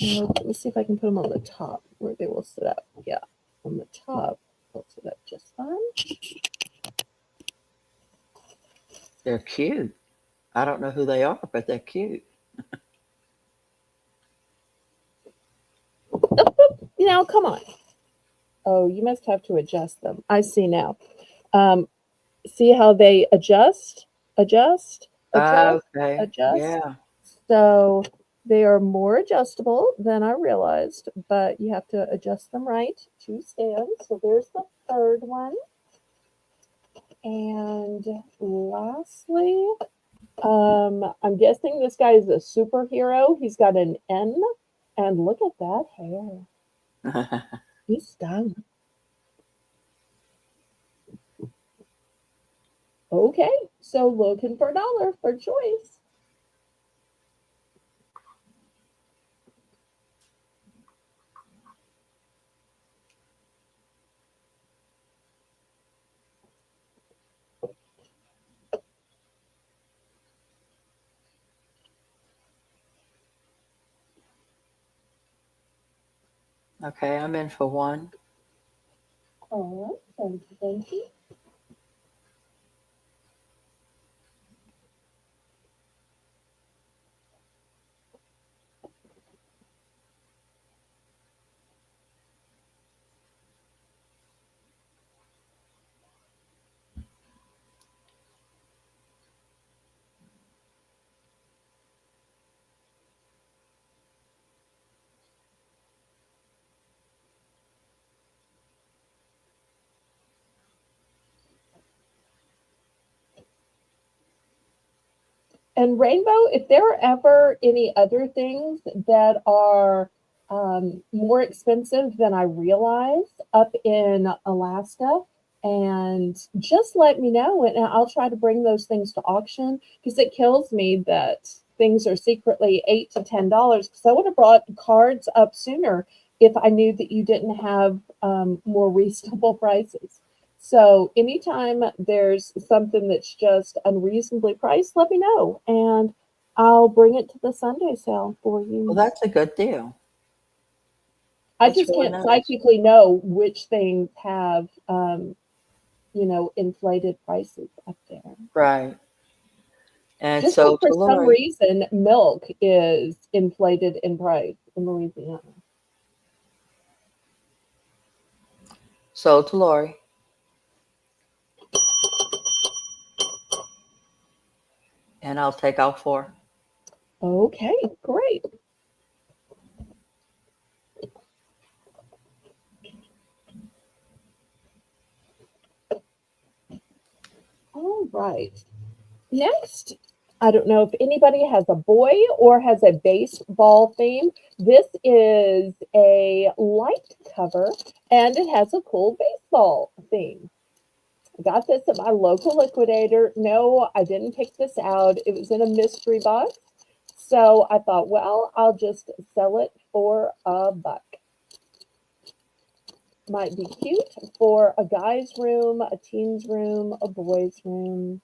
Let me see if I can put them on the top where they will sit up. Yeah, on the top, they'll sit up just fine. They're cute. I don't know who they are, but they're cute. Now, come on. Oh, you must have to adjust them. I see now. See how they adjust, adjust, adjust, Okay. adjust. Yeah. So they are more adjustable than I realized, but you have to adjust them right to stand. So there's the third one. And lastly, I'm guessing this guy is a superhero. He's got an N, and look at that hair. He's stylish. Okay, so looking for $1 for choice. Okay, I'm in for one. All right, thank you, thank you. And Rainbow, if there are ever any other things that are more expensive than I realized up in Alaska, and just let me know, and I'll try to bring those things to auction because it kills me that things are secretly $8 to $10. Because I would have brought cards up sooner if I knew that you didn't have more reasonable prices. So anytime there's something that's just unreasonably priced, let me know and I'll bring it to the Sunday sale for Well, you. that's a good deal. I That's just really can't nice. psychically know which things have, inflated prices up there. Right. And Just like so for to some Lori. reason, milk is inflated in price in Louisiana. So to Lori. And I'll take out 4. Okay, great. right. Next, I don't know if anybody has a boy or has a baseball theme. This is a light cover and it has a cool baseball theme. I got this at my local liquidator. No, I didn't pick this out. It was in a mystery box. So I thought, well, I'll just sell it for $1. Might be cute for a guy's room, a teen's room, a boy's room.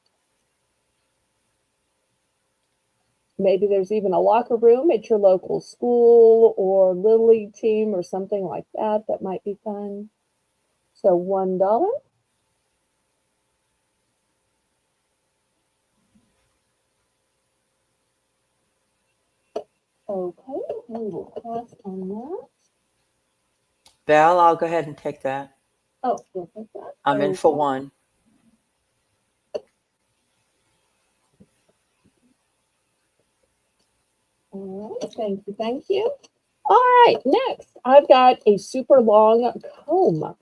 Maybe there's even a locker room at your local school or little league team or something like that. That might be fun. So $1. Okay, we will pass on that. Belle, I'll go ahead and take that. Oh, you'll take that. I'm in for Okay. one. All right, thank you, thank you. All right, next, I've got a super long comb.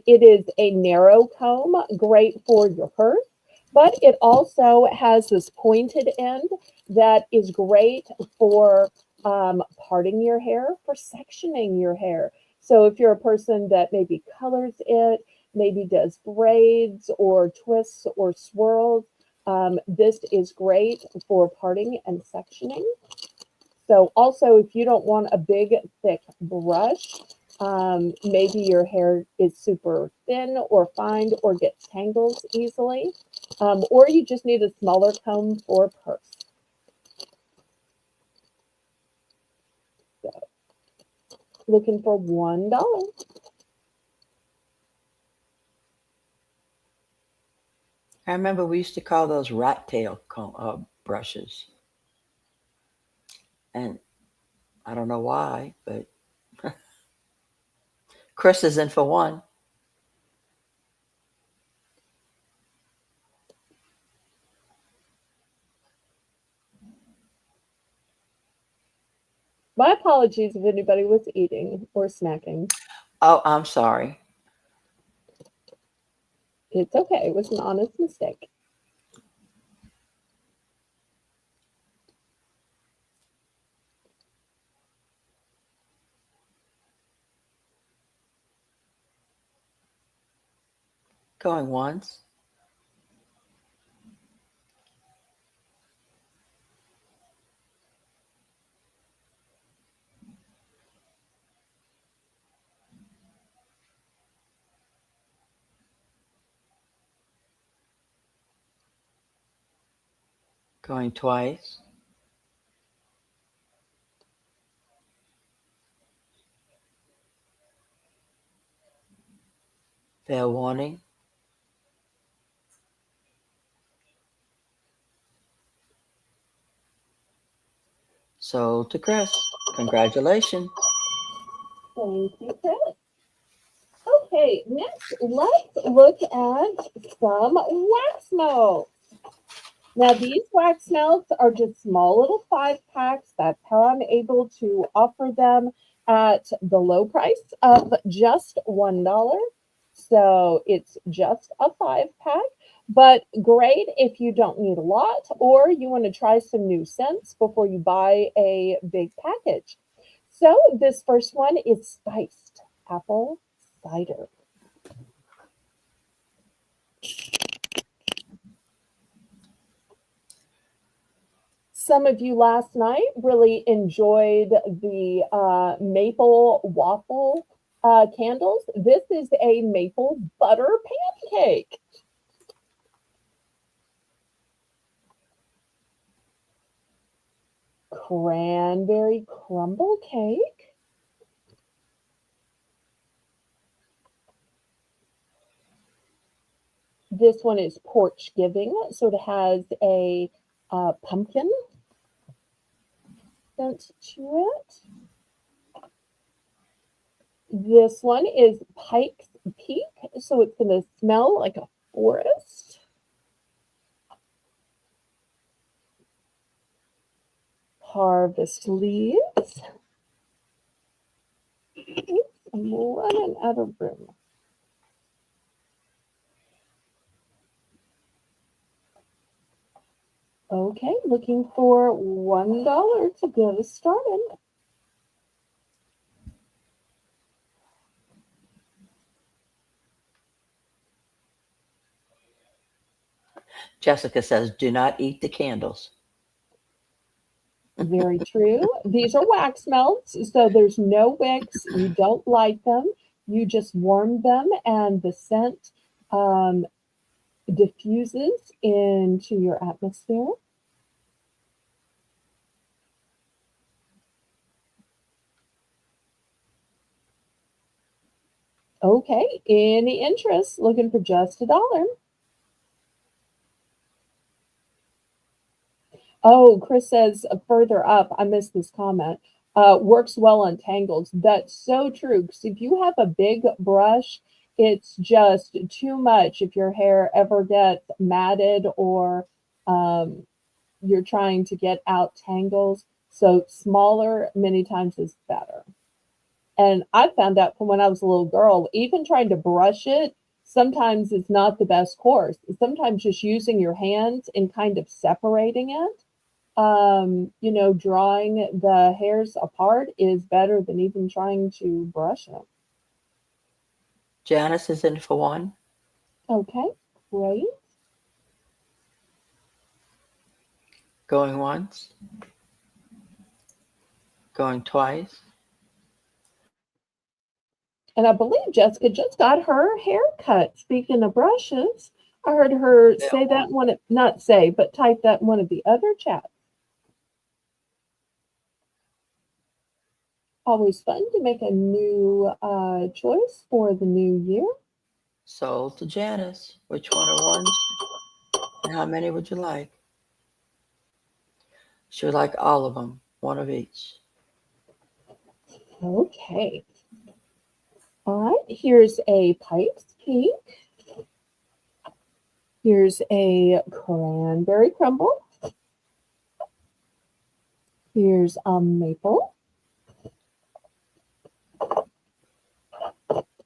It is a narrow comb, great for your purse, but it also has this pointed end that is great for parting your hair, for sectioning your hair. So if you're a person that maybe colors it, maybe does braids or twists or swirls, this is great for parting and sectioning. So also, if you don't want a big, thick brush, maybe your hair is super thin or fine or gets tangles easily, or you just need a smaller comb for purse. So, looking for $1. I remember we used to call those rat tail brushes. And I don't know why, but Chris is in for one. My apologies if anybody was eating or snacking. Oh, I'm sorry. It's okay. It was an honest mistake. Going once. Going twice. Fair warning. Sold to Chris. Congratulations. Thank you, Chris. Okay, next, let's look at some wax melts. Now, these wax melts are just small little 5 packs. That's how I'm able to offer them at the low price of just $1. So it's just a 5 pack, but great if you don't need a lot or you want to try some new scents before you buy a big package. So this first one is spiced apple cider. Some of you last night really enjoyed the maple waffle candles. This is a maple butter pancake. Cranberry crumble cake. This one is porch giving, so it has a pumpkin scent to it. This one is Pike's Peak, so it's going to smell like a forest. Harvest leaves. Oops, I'm running out of room. Okay, looking for $1 to get us started. Jessica says, do not eat the candles. Very true. These are wax melts, so there's no wicks. You don't light them. You just warm them, and the scent um, diffuses into your atmosphere. Okay, any interest? Looking for just $1. Oh, Chris says further up, I missed this comment. Works well on tangles. That's so true. Because if you have a big brush, it's just too much if your hair ever gets matted or um, you're trying to get out tangles. So smaller many times is better. And I found out from when I was a little girl, even trying to brush it sometimes is not the best course. Sometimes just using your hands and kind of separating it, drawing the hairs apart is better than even trying to brush them. Janice is in for one. Okay, great. Going once. Going twice. And I believe Jessica just got her hair cut. Speaking of brushes, I heard her say that one, not say, but type that in one of the other chats. Always fun to make a new choice for the new year. Sold to Janice. Which one are ones? And how many would you like? She would like all of them, one of each. Okay. All right, here's a Pike's Peak. Here's a cranberry crumble. Here's a maple.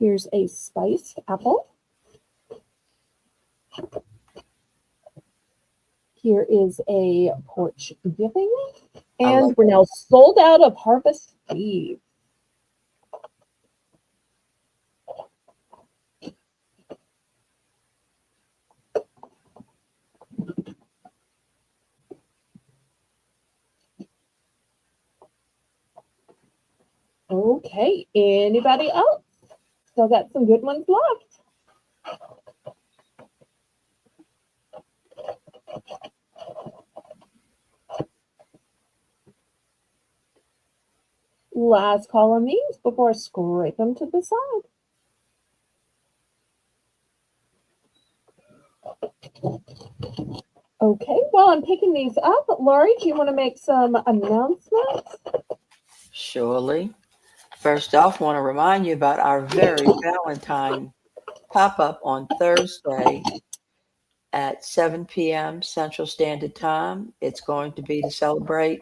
Here's a spiced apple. Here is a porch giving. And we're now sold out of Harvest Eve. Okay, anybody else? Still got some good ones left. Last call on these before I scrape them to the side. Okay, while I'm picking these up, Laurie, do you want to make some announcements? Surely. First off, I want to remind you about our very Valentine pop-up on Thursday at 7 p.m. Central Standard Time. It's going to be to celebrate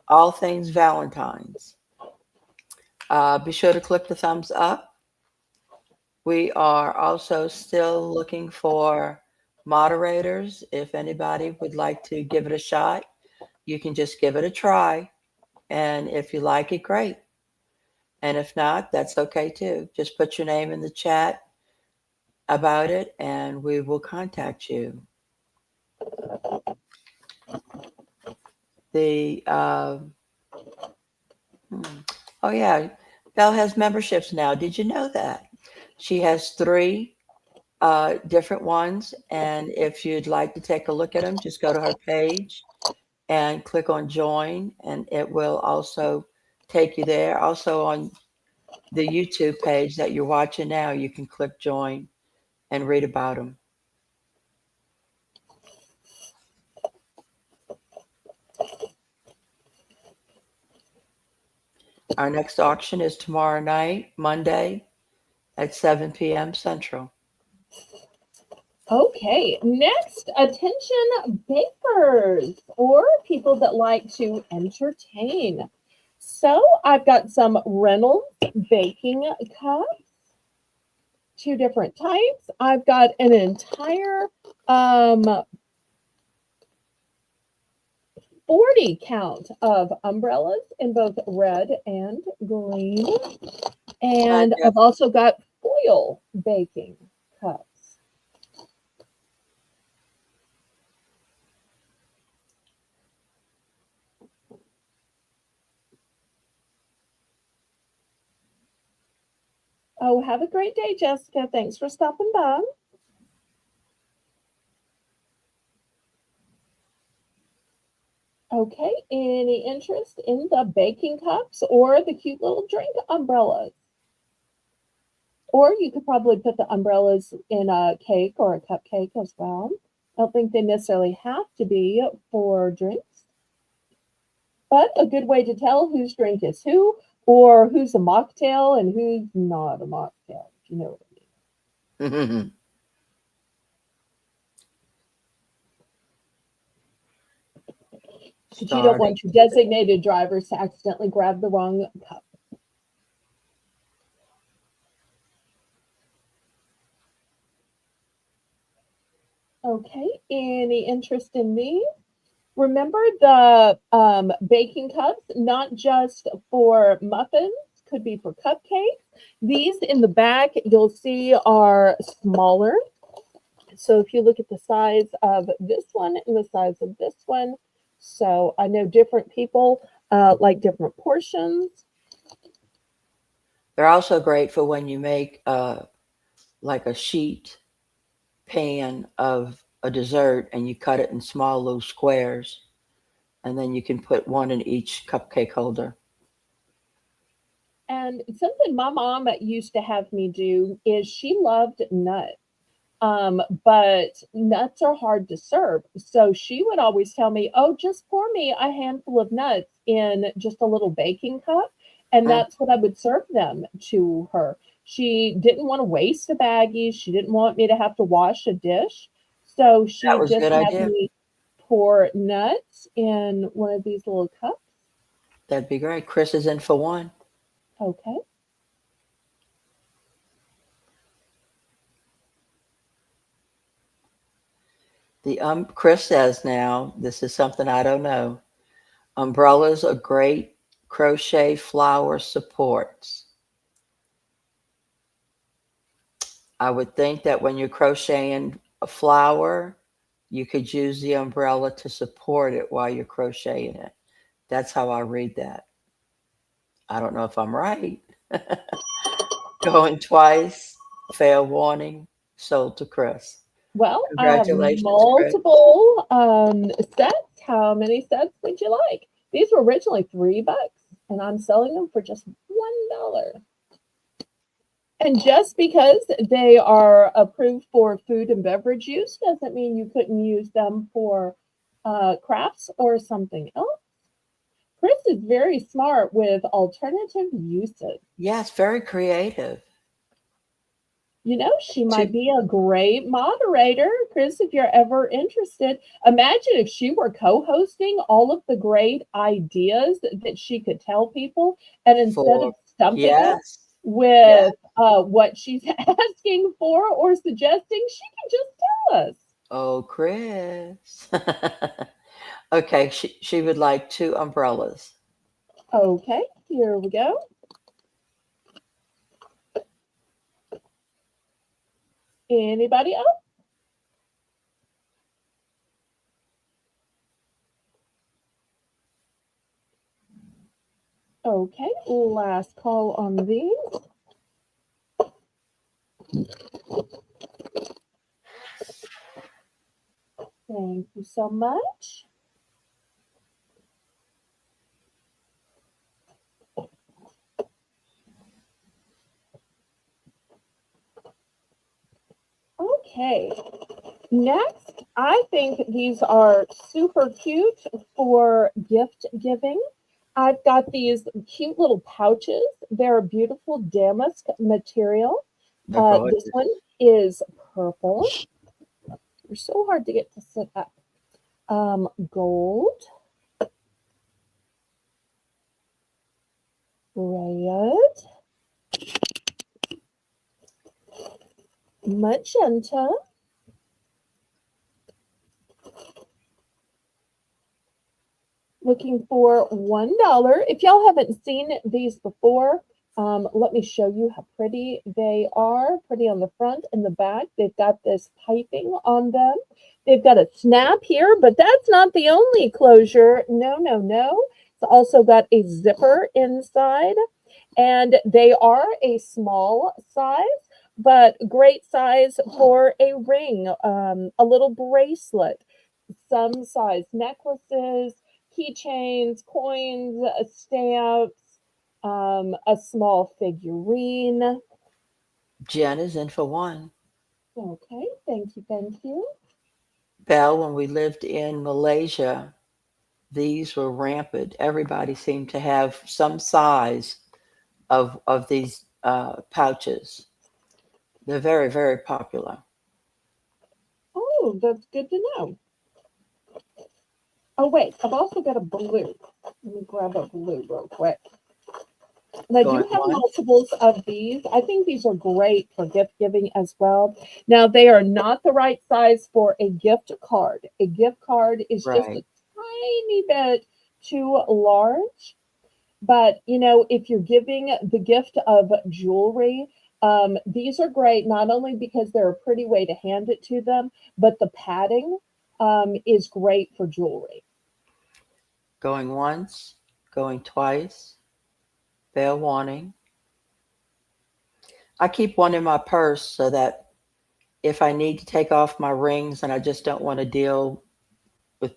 all things Valentine's. Be sure to click the thumbs up. We are also still looking for moderators. If anybody would like to give it a shot, you can just give it a try. And if you like it, great. And if not, that's okay too. Just put your name in the chat about it and we will contact you. Oh yeah, Belle has memberships now. Did you know that? She has 3 different ones. And if you'd like to take a look at them, just go to her page and click on join and it will also take you there. Also on the YouTube page that you're watching now, you can click join and read about them. Our next auction is tomorrow night, Monday, at 7 p.m. Central. Okay, next, attention bakers or people that like to entertain. So I've got some Reynolds baking cups, 2 different types. I've got an entire 40 count of umbrellas in both red and green. And I've also got foil baking cups. Oh, have a great day, Jessica. Thanks for stopping by. Okay, any interest in the baking cups or the cute little drink umbrellas? Or you could probably put the umbrellas in a cake or a cupcake as well. I don't think they necessarily have to be for drinks, but a good way to tell whose drink is who, or who's a mocktail and who's not a mocktail, if you know what I mean. But you don't want your designated drivers to accidentally grab the wrong cup. Okay, any interest in these? Remember the baking cups, not just for muffins, could be for cupcakes. These in the back, you'll see are smaller. So if you look at the size of this one and the size of this one, so I know different people like different portions. They're also great for when you make like a sheet pan of a dessert and you cut it in small little squares, and then you can put one in each cupcake holder. And something my mom used to have me do is she loved nuts. But nuts are hard to serve. So she would always tell me, oh, just pour me a handful of nuts in just a little baking cup. And that's what I would serve them to her. She didn't want to waste a baggie. She didn't want me to have to wash a dish. So she would just have me pour nuts in one of these little cups. That'd be great. Chris is in for one. Okay. Chris says now, this is something I don't know. Umbrellas are great crochet flower supports. I would think that when you're crocheting a flower, you could use the umbrella to support it while you're crocheting it. That's how I read that. I don't know if I'm right. Going twice, fair warning, sold to Chris. Well, I have multiple sets. How many sets would you like? These were originally $3, and I'm selling them for just $1. And just because they are approved for food and beverage use doesn't mean you couldn't use them for crafts or something else. Chris is very smart with alternative uses. Yes, very creative. You know, she might be a great moderator, Chris, if you're ever interested. Imagine if she were co-hosting all of the great ideas that she could tell people, and instead of stumping us with what she's asking for or suggesting, she can just tell us. Oh, Chris. Okay, she would like 2 umbrellas. Okay, here we go. Anybody else? Okay, last call on these. Thank you so much. Okay, next, I think these are super cute for gift giving. I've got these cute little pouches. They're a beautiful damask material. This one is purple. They're so hard to get to sit up. Gold, red, magenta, looking for $1. If y'all haven't seen these before, let me show you how pretty they are. Pretty on the front and the back. They've got this piping on them. They've got a snap here, but that's not the only closure. No, no, no. It's also got a zipper inside, and they are a small size, but great size for a ring, a little bracelet, some size necklaces, keychains, coins, stamps, a small figurine. Jen is in for one. Okay, thank you, thank you. Belle, when we lived in Malaysia, these were rampant. Everybody seemed to have some size of these pouches. They're very, very popular. Oh, that's good to know. Oh, wait, I've also got a blue. Let me grab a blue real quick. And I do Going have one. multiples of these. I think these are great for gift giving as well. Now, they are not the right size for a gift card. A gift card is just a Right. tiny bit too large. But, if you're giving the gift of jewelry, these are great, not only because they're a pretty way to hand it to them, but the padding is great for jewelry. Going once, going twice. Belle wanting. I keep one in my purse so that if I need to take off my rings and I just don't want to deal with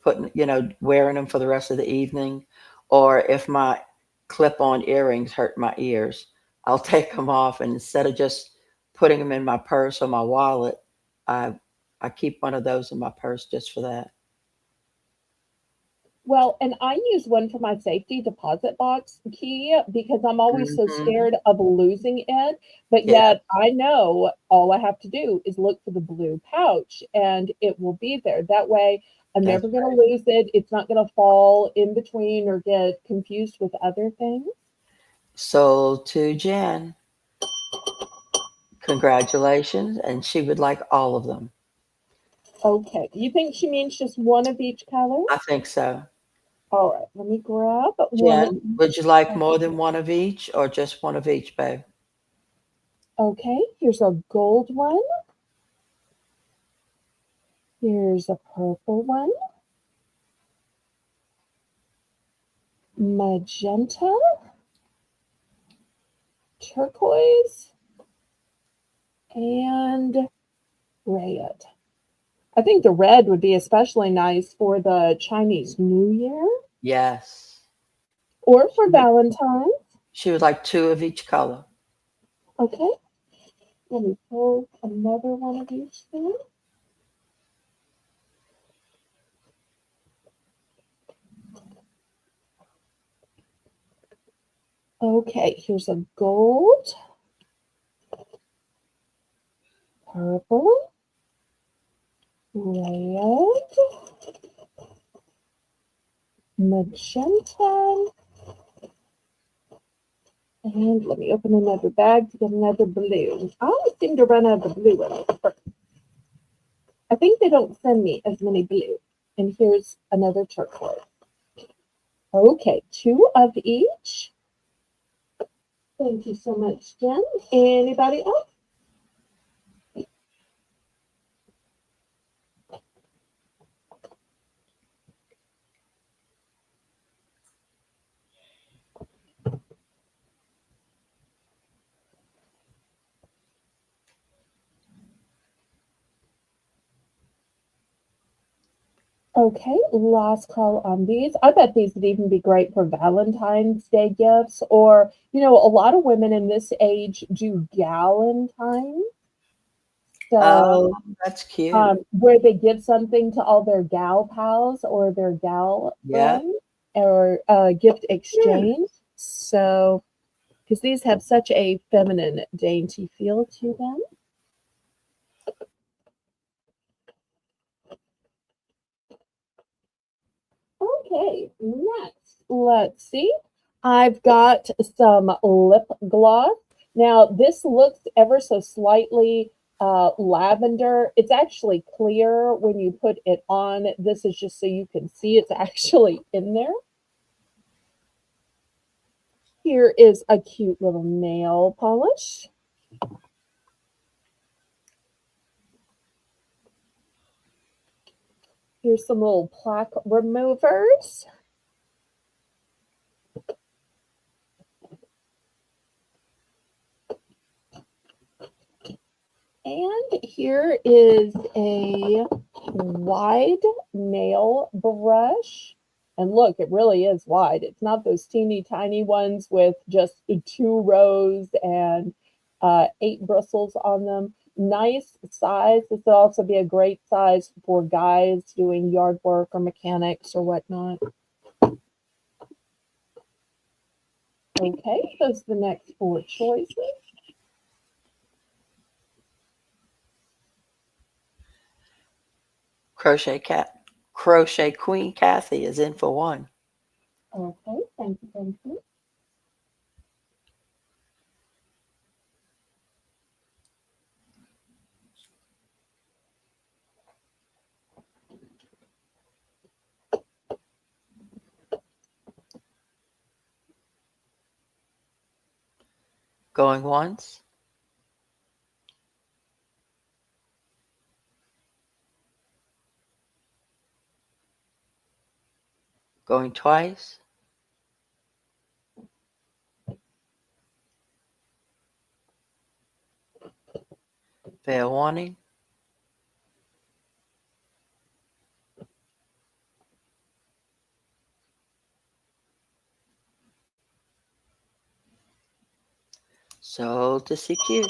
wearing them for the rest of the evening, or if my clip-on earrings hurt my ears, I'll take them off, and instead of just putting them in my purse or my wallet, I I keep one of those in my purse just for that. Well, and I use one for my safety deposit box key because I'm always so Hmm. scared of losing it. But Yeah, yet I know all I have to do is look for the blue pouch and it will be there. That way I'm that's never going right. to lose it. It's not going to fall in between or get confused with other things. So to Jen, congratulations, and she would like all of them. Okay. You think she means just one of each color? I think so. All right. Let me grab one of Jen, would you like each. more than one of each or just one of each, babe? Okay. Here's a gold one. Here's a purple one. Magenta, turquoise, and red. I think the red would be especially nice for the Chinese New Year Yes. or for She would, Valentine's. she would like two of each color. Okay, let me pull another one of each thing. Okay, here's a gold, purple, red, magenta, and let me open another bag to get another blue. I always seem to run out of the blue one first. I think they don't send me as many blue. And here's another turquoise. Okay, two of each. Thank you so much, Jen. Anybody else? Okay, last call on these. I bet these would even be great for Valentine's Day gifts, or a lot of women in this age do Galentine. Oh, So that's cute. where they give something to all their gal pals or their gal Yep. friends or gift Cute. exchange. So because these have such a feminine, dainty feel to them. Okay, next, let's see. I've got some lip gloss. Now, this looks ever so slightly lavender. It's actually clear when you put it on. This is just so you can see it's actually in there. Here is a cute little nail polish. Here's some little plaque removers. And here is a wide nail brush. And look, it really is wide. It's not those teeny tiny ones with just 2 rows and 8 bristles on them. Nice size. This would also be a great size for guys doing yard work or mechanics or whatnot. Okay, those are the next 4 choices. Crochet Queen Kathy is in for 1. Okay, thank you, thank you. Going once. Going twice. Fair warning. Sold to CQ.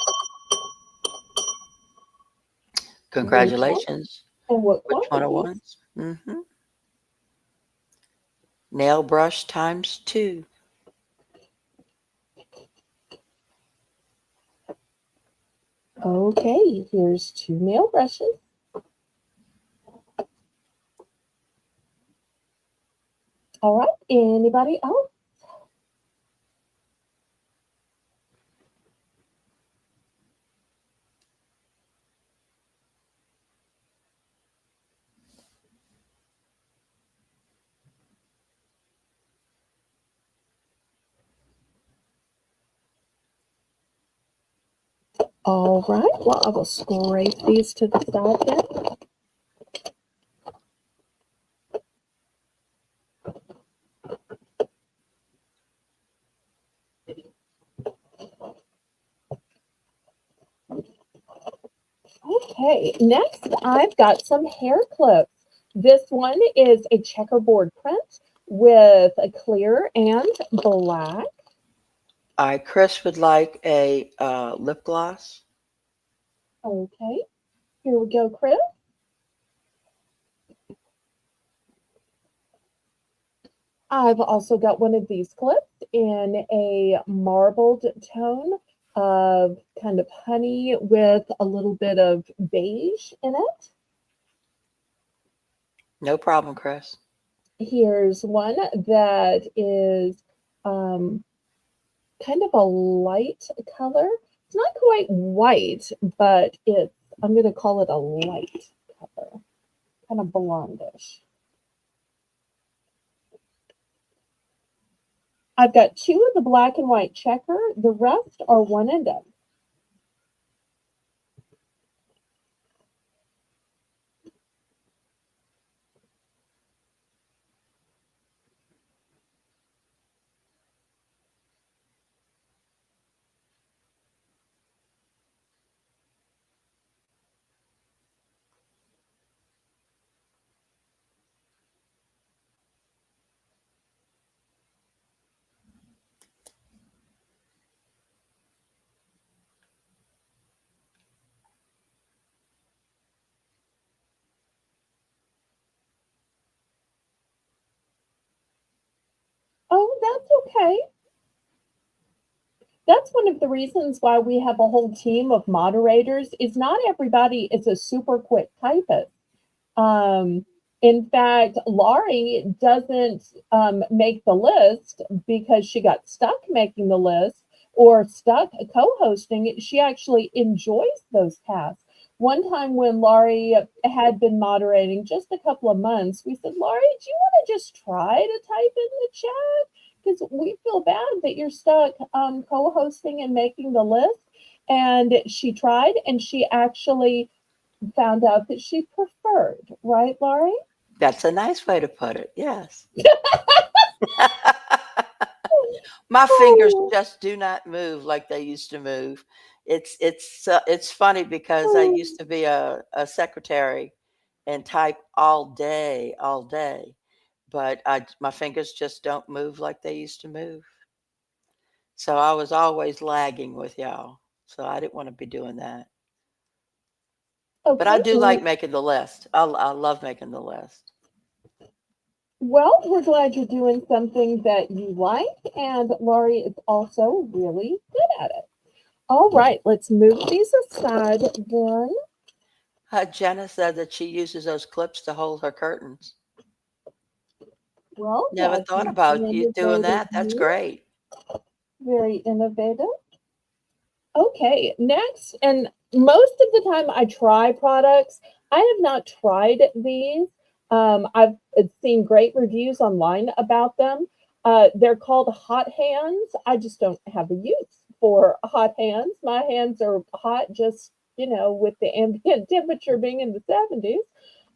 Congratulations. And what Which one are quantities? ones? Nail brush times 2. Okay, here's 2 nail brushes. All right, anybody else? All right, well, I will scrape these to the side then. Okay, next I've got some hair clips. This one is a checkerboard print with a clear and black. Chris would like a lip gloss. Okay, here we go, Chris. I've also got one of these clips in a marbled tone of kind of honey with a little bit of beige in it. No problem, Chris. Here's one that is kind of a light color. It's not quite white, but I'm going to call it a light color, kind of blondish. I've got 2 of the black and white checker. The rest are one and done. Oh, that's okay. That's one of the reasons why we have a whole team of moderators is not everybody is a super quick typist. Um, in fact, Laurie doesn't make the list because she got stuck making the list or stuck co-hosting. She actually enjoys those tasks. One time when Laurie had been moderating just a couple of months, we said, Laurie, do you want to just try to type in the chat? because we feel bad that you're stuck co-hosting and making the list. And she tried, and she actually found out that she preferred, right, Laurie? That's a nice way to put it. Yes. My fingers Oh, just do not move like they used to move. It's funny because I used to be a secretary and type all day, but my fingers just don't move like they used to move. So I was always lagging with y'all. So I didn't want to be doing that. But I okay. do like making the list. I love making the list. Well, we're glad you're doing something that you like, and Laurie is also really good at it. All right, let's move these aside then. Jenna said that she uses those clips to hold her curtains. Well, Never that's thought an about you doing innovative that. That's use. great. Very innovative. Okay, next, and most of the time I try products. I have not tried these. I've seen great reviews online about them. They're called hot hands. I just don't have a use for hot hands. My hands are hot just, with the ambient temperature being in the 70s,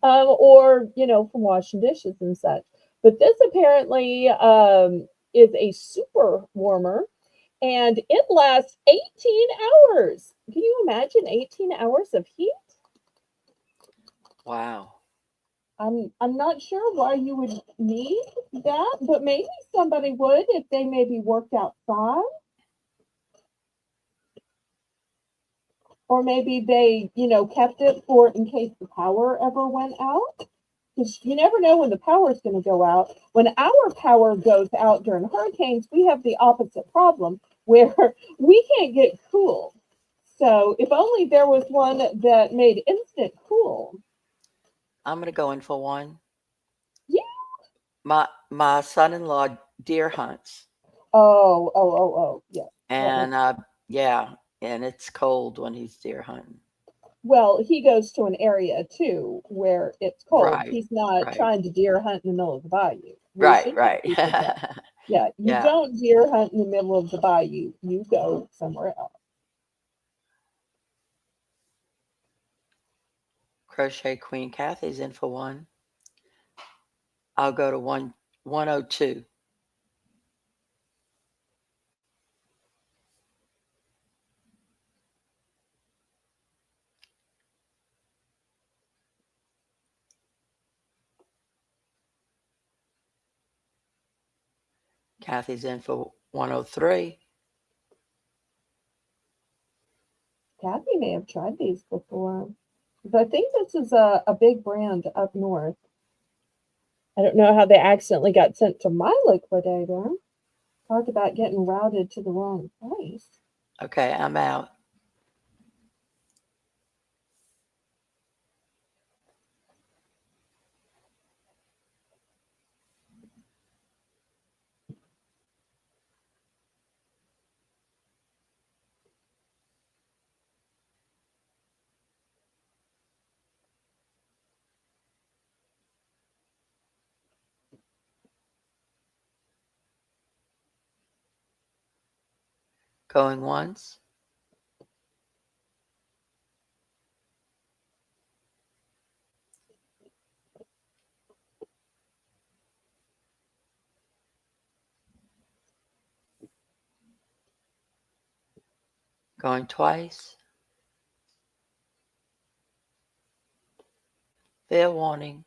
or, from washing dishes and such. But this apparently is a super warmer and it lasts 18 hours. Can you imagine 18 hours of heat? Wow. I'm not sure why you would need that, but maybe somebody would if they maybe worked outside, or maybe they, kept it for in case the power ever went out. Because you never know when the power is going to go out. When our power goes out during hurricanes, we have the opposite problem where we can't get cool. So if only there was one that made instant cool. I'm gonna go in for one. Yeah. My son-in-law deer hunts, Oh. Yeah. That and makes yeah, and it's cold when he's deer hunting. well, he goes to an area too where it's cold. Right, He's not right, trying to deer hunt in the middle of the bayou. We right, should right. teach that. Yeah, you Yeah. don't deer hunt in the middle of the bayou. You go somewhere else. Crochet Queen Kathy's in for one. I'll go to 102. Kathy's in for 103. Kathy may have tried these before. But I think this is a big brand up north. I don't know how they accidentally got sent to my liquidator. Talk about getting routed to the wrong place. Okay, I'm out. Going once, going twice. Fair warning.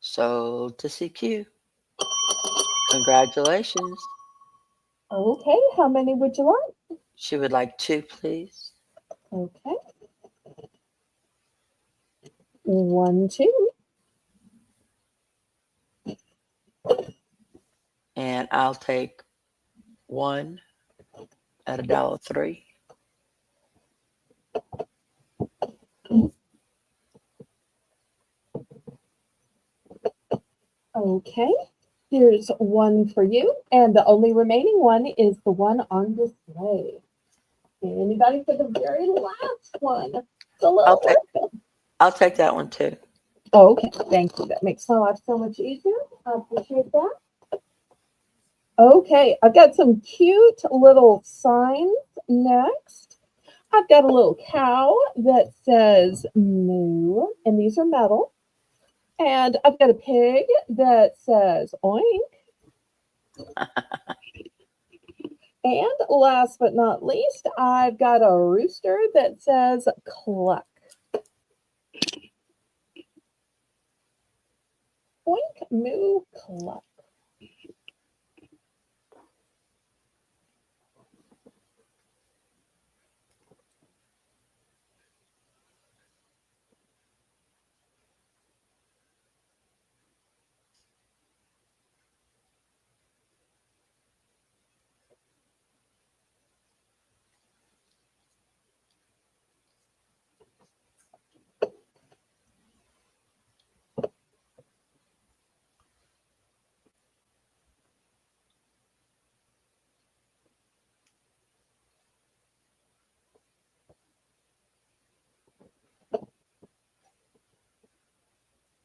So to CQ. Congratulations. Okay, how many would you like? She would like two, please. Okay, one, two. And I'll take one at $1.03. Okay, here's one for you, and the only remaining one is the one on display. Anybody for the very last one? It's a little work. I'll take that one too. Oh, okay, thank you. That makes my life so much easier. I appreciate that. Okay, I've got some cute little signs next. I've got a little cow that says moo, and these are metal. And I've got a pig that says oink. And last but not least, I've got a rooster that says cluck. Oink, moo, cluck.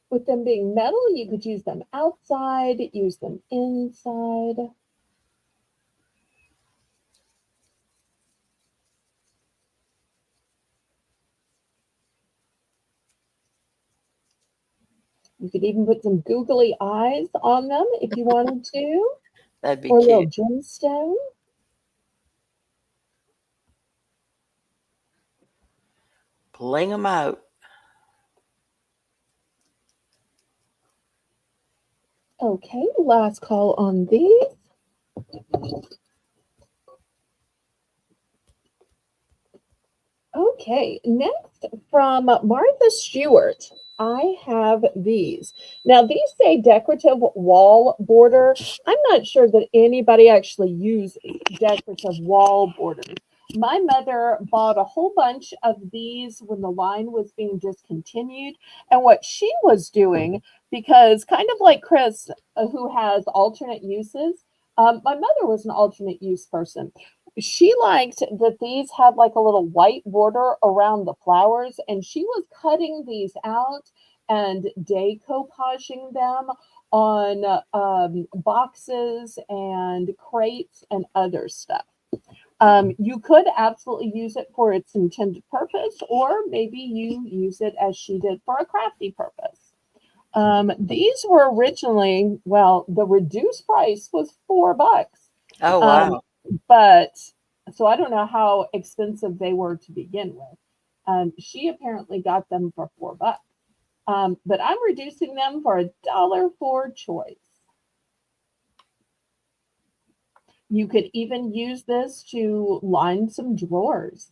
With them being metal, you could use them outside, use them inside. You could even put some googly eyes on them if you wanted to, That'd be or a little cute. gemstone. Bling them out. Okay, last call on these. Okay, next from Martha Stewart, I have these. Now, these say decorative wall border. I'm not sure that anybody actually uses decorative wall borders. My mother bought a whole bunch of these when the line was being discontinued. And what she was doing, because kind of like Chris, who has alternate uses, my mother was an alternate use person. She liked that these had like a little white border around the flowers, and she was cutting these out and decoupaging them on boxes and crates and other stuff. You could absolutely use it for its intended purpose, or maybe you use it as she did for a crafty purpose. These were originally, well, the reduced price was $4. Oh Um, wow. but so I don't know how expensive they were to begin with. She apparently got them for $4. But I'm reducing them for $1 for choice. You could even use this to line some drawers.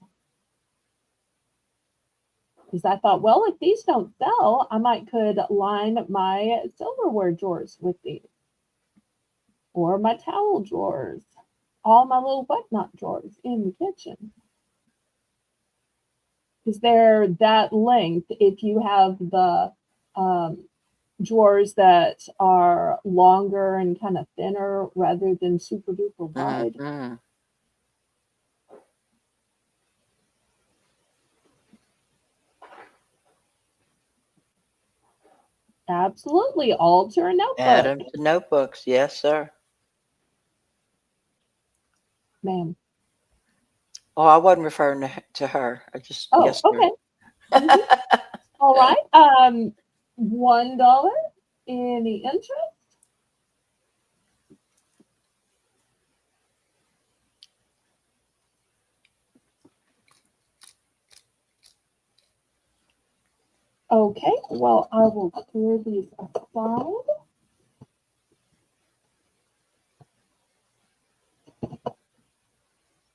Because I thought, well, if these don't sell, I might could line my silverware drawers with these, or my towel drawers, all my little whatnot drawers in the kitchen. Because they're that length. If you have the drawers that are longer and kind of thinner rather than super duper wide. Mm-hmm. Absolutely. Alter a Add notebook. them to notebooks. Yes, sir. Ma'am. Oh, I wasn't referring to her. I just, Oh, yes, sir. okay. Mhm. All right. $1. Any interest? Okay. Well, I will clear these aside.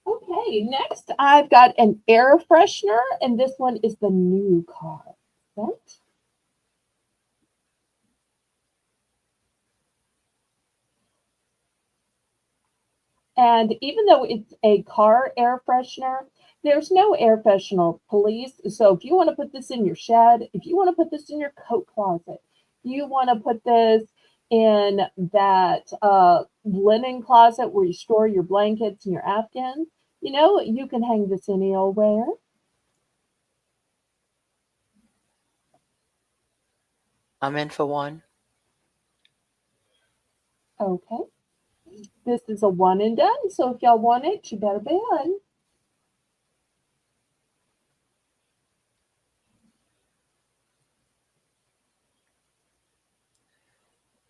Okay, next I've got an air freshener, and this one is the new car scent. And even though it's a car air freshener, there's no air freshener police. So if you want to put this in your shed, if you want to put this in your coat closet, you want to put this in that linen closet where you store your blankets and your afghans, You know, you can hang this any old where. I'm in for one. Okay. This is a one and done. So if y'all want it, you better bid.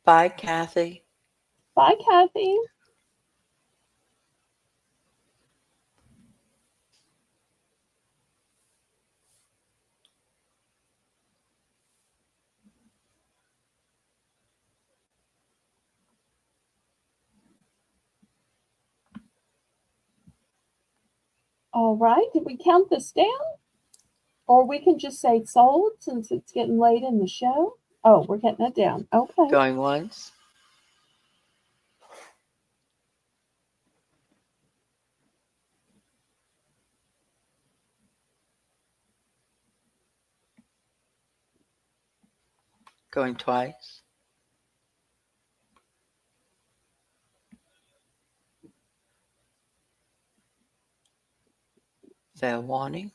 Bye, Kathy. Bye, Kathy. All right. Did we count this down? Or we can just say sold since it's getting late in the show. Oh, we're getting it down. Okay. Going once. Going twice. Fair warning.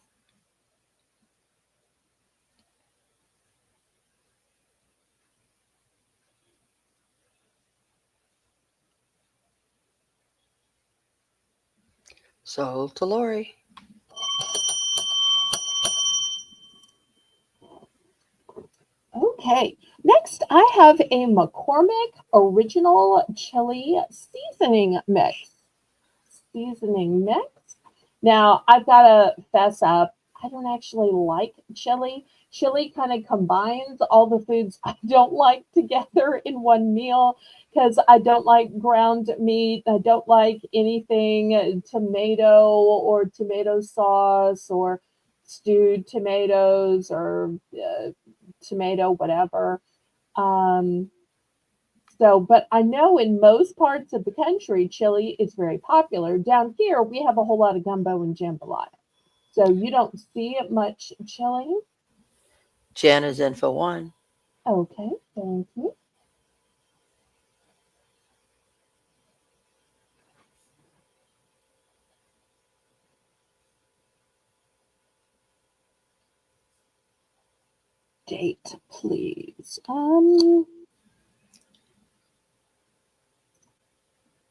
Sold to Lori. Okay. Next, I have a McCormick Original Chili Seasoning Mix. Seasoning mix. Now, I've got to fess up. I don't actually like chili. Chili kind of combines all the foods I don't like together in one meal because I don't like ground meat. I don't like anything tomato or tomato sauce or stewed tomatoes or tomato, whatever. Um, but I know in most parts of the country, chili is very popular. Down here, we have a whole lot of gumbo and jambalaya. So you don't see it much chili. Jen is in for one. Okay, thank you. Date, please.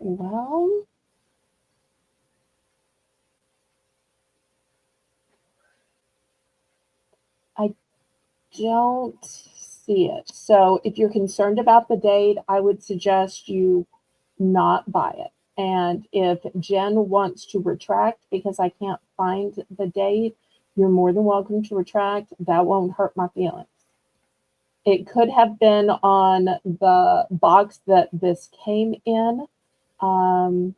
Well, I don't see it. So if you're concerned about the date, I would suggest you not buy it. And if Jen wants to retract because I can't find the date, you're more than welcome to retract. That won't hurt my feelings. It could have been on the box that this came in. Um,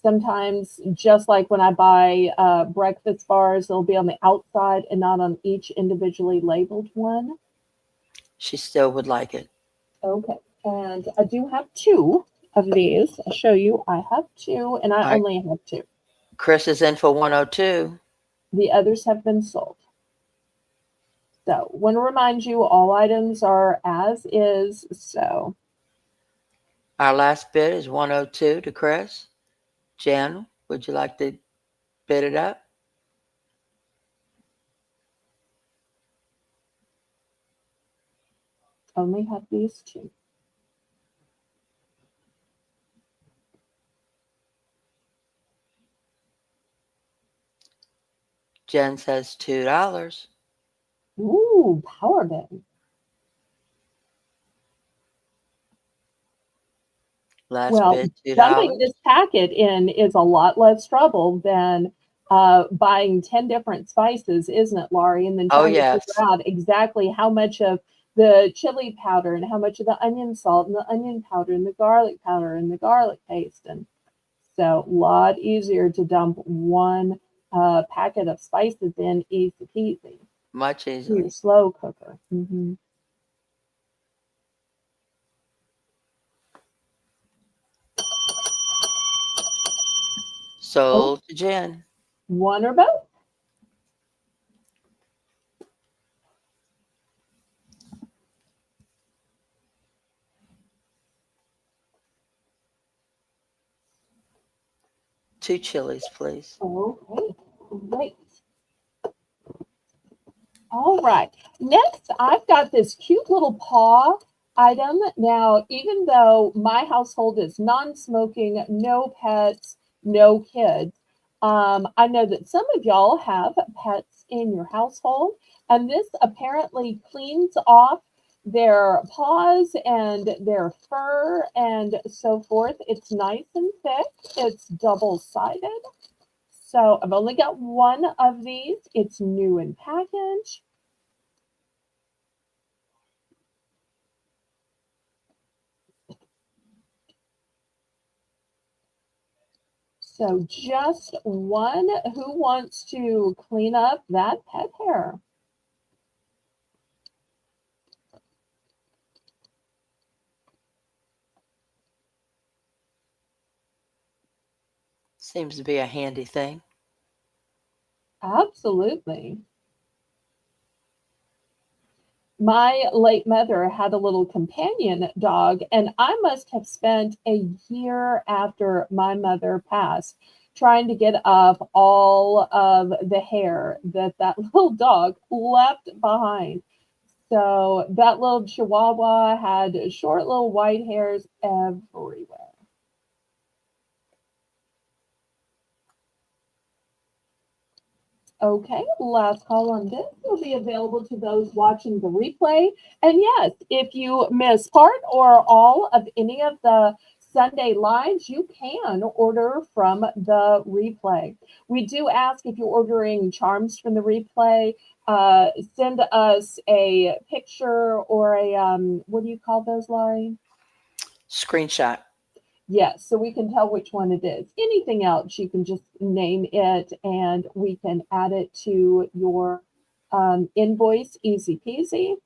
Sometimes, just like when I buy breakfast bars, they'll be on the outside and not on each individually labeled one. She still would like it. Okay, and I do have two of these. I'll show you. I have two, and I All right. only have two. Chris is in for 102. The others have been sold. So, want to remind you, all items are as is. So, Our last bid is 102 to Chris. Jen, would you like to bid it up? only have these two. Jen says $2. Ooh, power bin. Last Well, bid dumping $2. this packet in is a lot less trouble than buying 10 different spices, isn't it, Laurie? And then Oh, trying to figure yes. out exactly how much of the chili powder and how much of the onion salt and the onion powder and the garlic powder and the garlic paste. And so, a lot easier to dump one packet of spices in, easy peasy. Much Your easily. slow cooker. Hmm. Oh, Sold to Jen. one or both. 2 chilies, please. Okay, great. All right. Next, I've got this cute little paw item. Now, even though my household is non-smoking, no pets, no kids, I know that some of y'all have pets in your household, and this apparently cleans off their paws and their fur and so forth. It's nice and thick. It's double-sided. So I've only got one of these. It's new in package. So just one. Who wants to clean up that pet hair? Seems to be a handy thing. Absolutely. My late mother had a little companion dog, and I must have spent a year after my mother passed trying to get up all of the hair that that little dog left behind. So that little chihuahua had short little white hairs everywhere. Okay, last call on this will be available to those watching the replay. And yes, if you miss part or all of any of the Sunday lives, you can order from the replay. We do ask if you're ordering charms from the replay, send us a picture or a, what do you call those, Laurie? Screenshot. Yes, so we can tell which one it is. Anything else, you can just name it and we can add it to your invoice, easy peasy.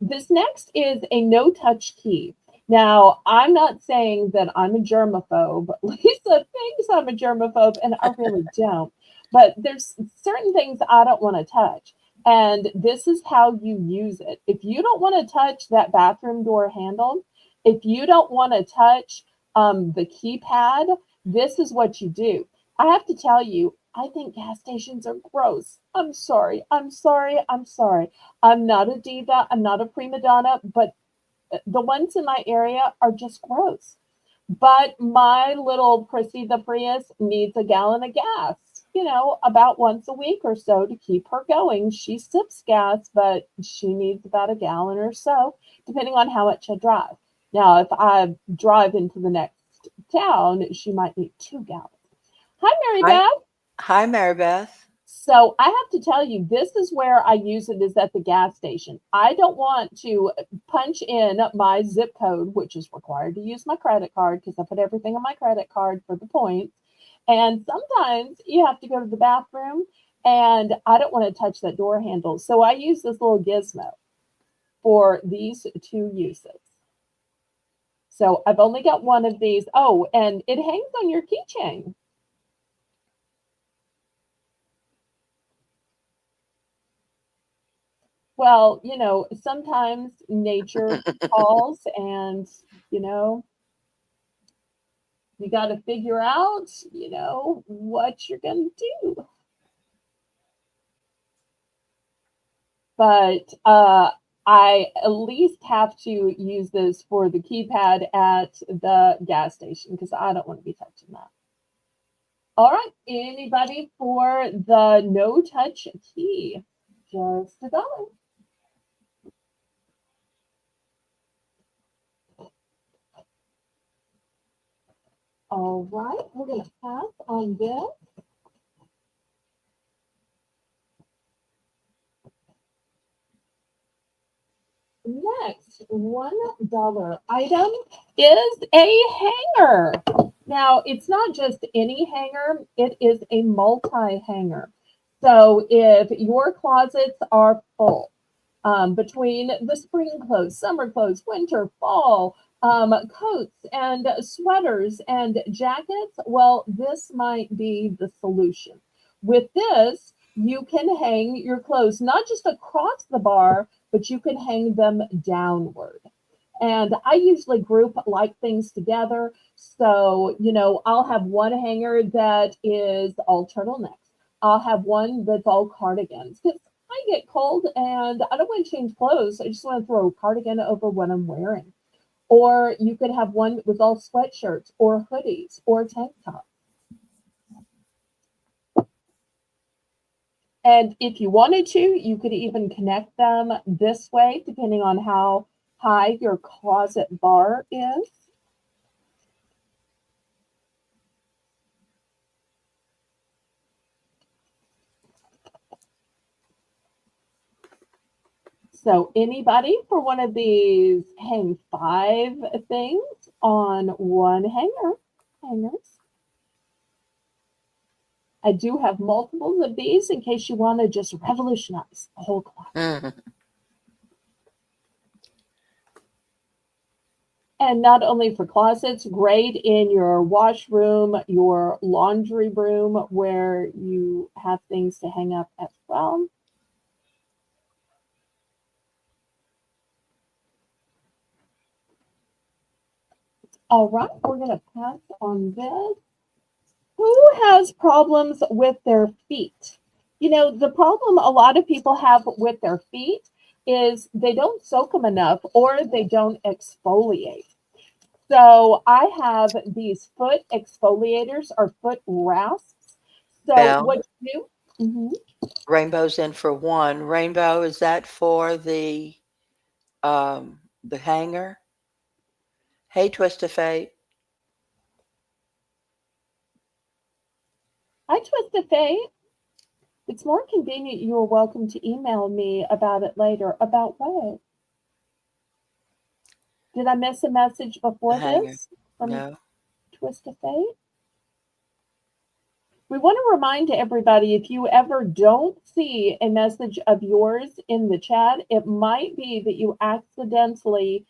This next is a no-touch key. Now, I'm not saying that I'm a germaphobe. Lisa thinks I'm a germaphobe, and I really don't. But there's certain things I don't want to touch. And this is how you use it. If you don't want to touch that bathroom door handle, if you don't want to touch the keypad, this is what you do. I have to tell you, I think gas stations are gross. I'm sorry. I'm sorry. I'm sorry. I'm not a diva. I'm not a prima donna, but the ones in my area are just gross. But my little Prissy the Prius needs a gallon of gas, about once a week or so to keep her going. She sips gas, but she needs about a gallon or so, depending on how much I drive. Now, if I drive into the next town, she might need 2 gallons. Hi, Mary Hi, Beth. hi, Mary Beth. So I have to tell you, this is where I use it is at the gas station. I don't want to punch in my zip code, which is required to use my credit card because I put everything on my credit card for the points. And sometimes you have to go to the bathroom and I don't want to touch that door handle. So I use this little gizmo for these two uses. So I've only got one of these. Oh, and it hangs on your keychain. Well, sometimes nature calls and, you know, you got to figure out, what you're going to do. But I at least have to use this for the keypad at the gas station because I don't want to be touching that. All right, anybody for the no touch key? Just $1. All right, we're going to pass on this. Next, $1 item is a hanger. Now, it's not just any hanger, it is a multi-hanger. So if your closets are full, between the spring clothes, summer clothes, winter, fall, coats and sweaters and jackets, well, this might be the solution. With this, you can hang your clothes not just across the bar, but you can hang them downward. And I usually group like things together. So, I'll have one hanger that is all turtlenecks. I'll have one that's all cardigans. Because I get cold and I don't want to change clothes. I just want to throw a cardigan over what I'm wearing. Or you could have one with all sweatshirts or hoodies or tank tops. And if you wanted to, you could even connect them this way, depending on how high your closet bar is. So anybody for one of these hang 5 things on one hangers. I do have multiples of these in case you want to just revolutionize the whole closet. Mhm. And not only for closets, great in your washroom, your laundry room, where you have things to hang up as well. All right, we're going to pass on this. Who has problems with their feet? The problem a lot of people have with their feet is they don't soak them enough or they don't exfoliate. So I have these foot exfoliators or foot rasps. So Belle, what you do? Rainbow's in for one. Rainbow, is that for the hanger? Hey, Twist of Fate. I twist a fate. It's more convenient. You are welcome to email me about it later. About what? Did I miss a message The before hanger. this from No. Twist of Fate? We want to remind everybody if you ever don't see a message of yours in the chat, it might be that you accidentally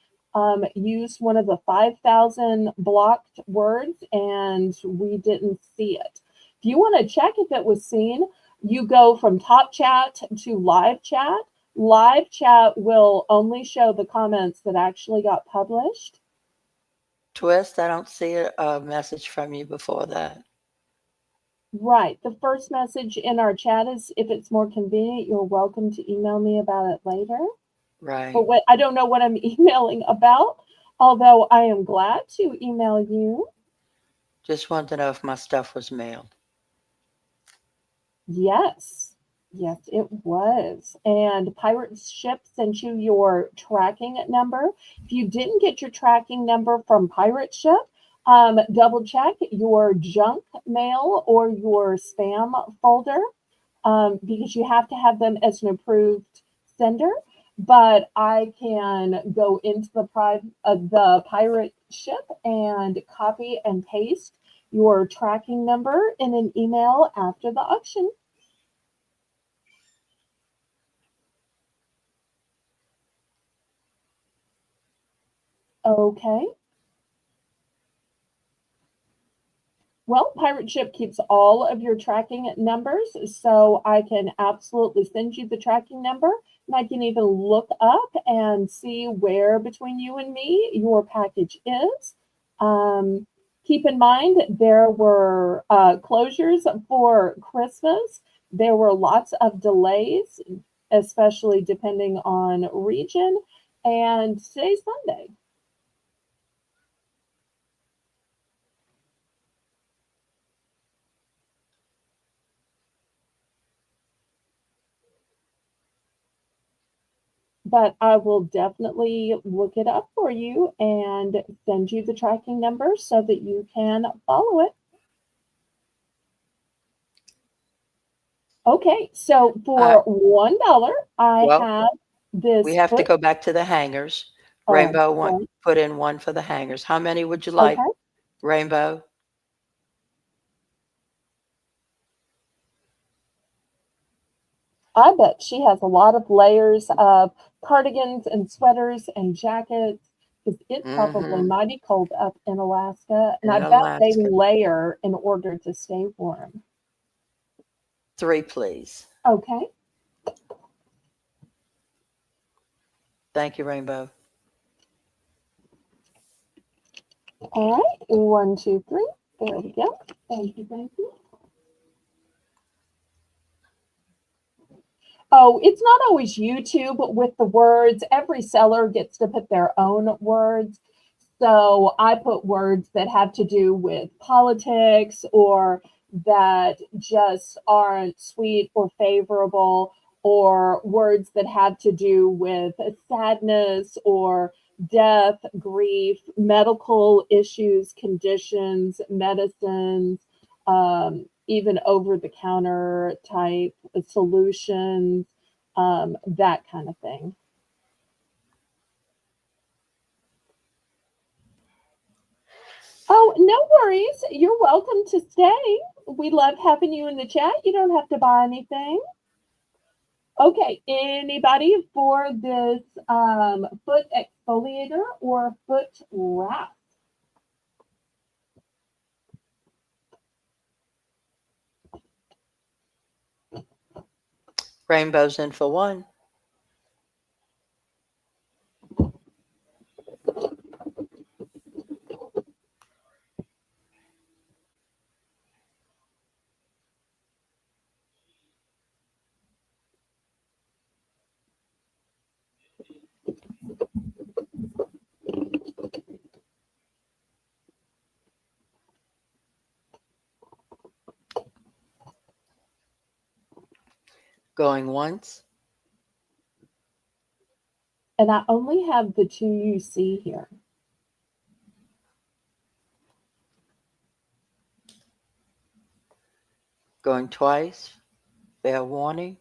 used one of the 5,000 blocked words and we didn't see it. If you want to check if it was seen, you go from top chat to live chat. Live chat will only show the comments that actually got published. Twist, I don't see a message from you before that. Right. The first message in our chat is if it's more convenient, you're welcome to email me about it later. Right. But I don't know what I'm emailing about, although I am glad to email you. Just wanted to know if my stuff was mailed. Yes. Yes, it was. And Pirate Ship sent you your tracking number. If you didn't get your tracking number from Pirate Ship, double check your junk mail or your spam folder because you have to have them as an approved sender. But I can go into the Pirate Ship and copy and paste your tracking number in an email after the auction. Okay. Well, Pirate Ship keeps all of your tracking numbers, so I can absolutely send you the tracking number, and I can even look up and see where between you and me your package is. Keep in mind there were closures for Christmas. There were lots of delays, especially depending on region, and today's Sunday. But I will definitely look it up for you and send you the tracking number so that you can follow it. Okay, so for $1, I Well, have we this have to foot. go back to the hangers. Oh, Rainbow okay. put in one for the hangers. How many would you like, Okay. Rainbow? I bet she has a lot of layers of cardigans and sweaters and jackets because it's probably Mm-hmm. mighty cold up in Alaska. And I In bet they Alaska. layer in order to stay warm. 3, please. Okay. Thank you, Rainbow. All right, 1, 2, 3. There we go. Thank you, thank you. Oh, it's not always YouTube with the words. Every seller gets to put their own words. So I put words that have to do with politics or that just aren't sweet or favorable, or words that have to do with sadness or death, grief, medical issues, conditions, medicines, even over the counter type solutions, that kind of thing. Oh, no worries. You're welcome to stay. We love having you in the chat. You don't have to buy anything. Okay, anybody for this foot exfoliator or foot wrap? Rainbows in for one. Going once. And I only have the 2 you see here. Going twice. Fair warning.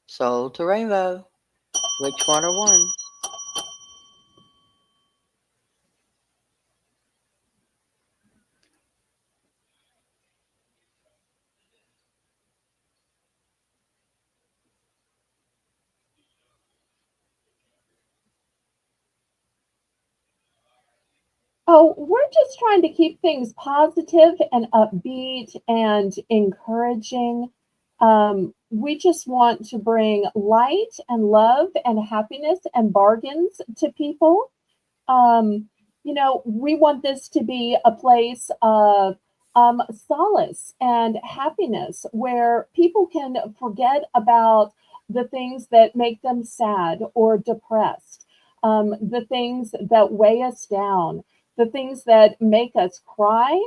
Sold to rainbow. Which one or one? Oh, we're just trying to keep things positive and upbeat and encouraging. We just want to bring light and love and happiness and bargains to people. Um, we want this to be a place of solace and happiness where people can forget about the things that make them sad or depressed, the things that weigh us down, the things that make us cry.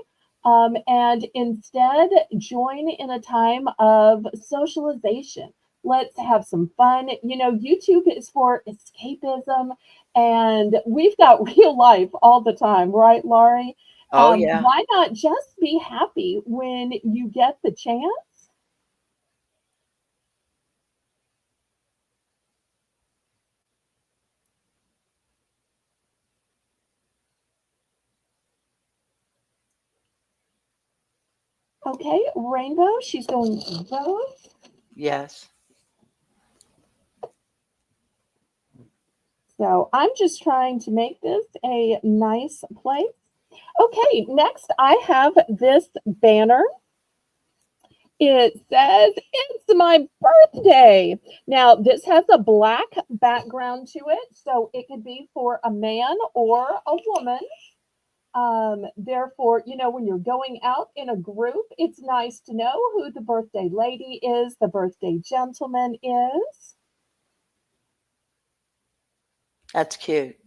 And instead, join in a time of socialization. Let's have some fun. YouTube is for escapism, and we've got real life all the time, right, Laurie? Oh, yeah. Why not just be happy when you get the chance? Okay, Rainbow, she's going to vote. Yes. So I'm just trying to make this a nice place. Okay, next I have this banner. It says, "It's my birthday." Now, this has a black background to it, so it could be for a man or a woman. Therefore, when you're going out in a group, it's nice to know who the birthday lady is, the birthday gentleman is. That's cute.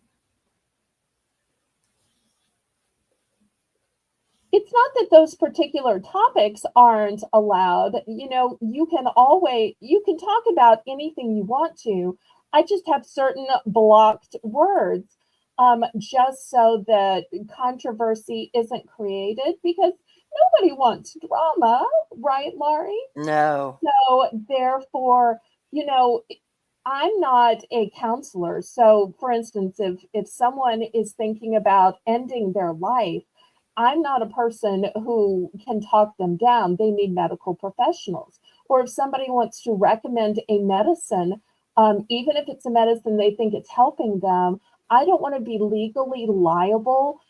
It's not that those particular topics aren't allowed. You can talk about anything you want to. I just have certain blocked words, just so that controversy isn't created, because nobody wants drama, right, Laurie? No. So therefore, you know, I'm not a counselor. So for instance, if someone is thinking about ending their life, I'm not a person who can talk them down. They need medical professionals. Or if somebody wants to recommend a medicine, even if it's a medicine they think it's helping them, I don't want to be legally liable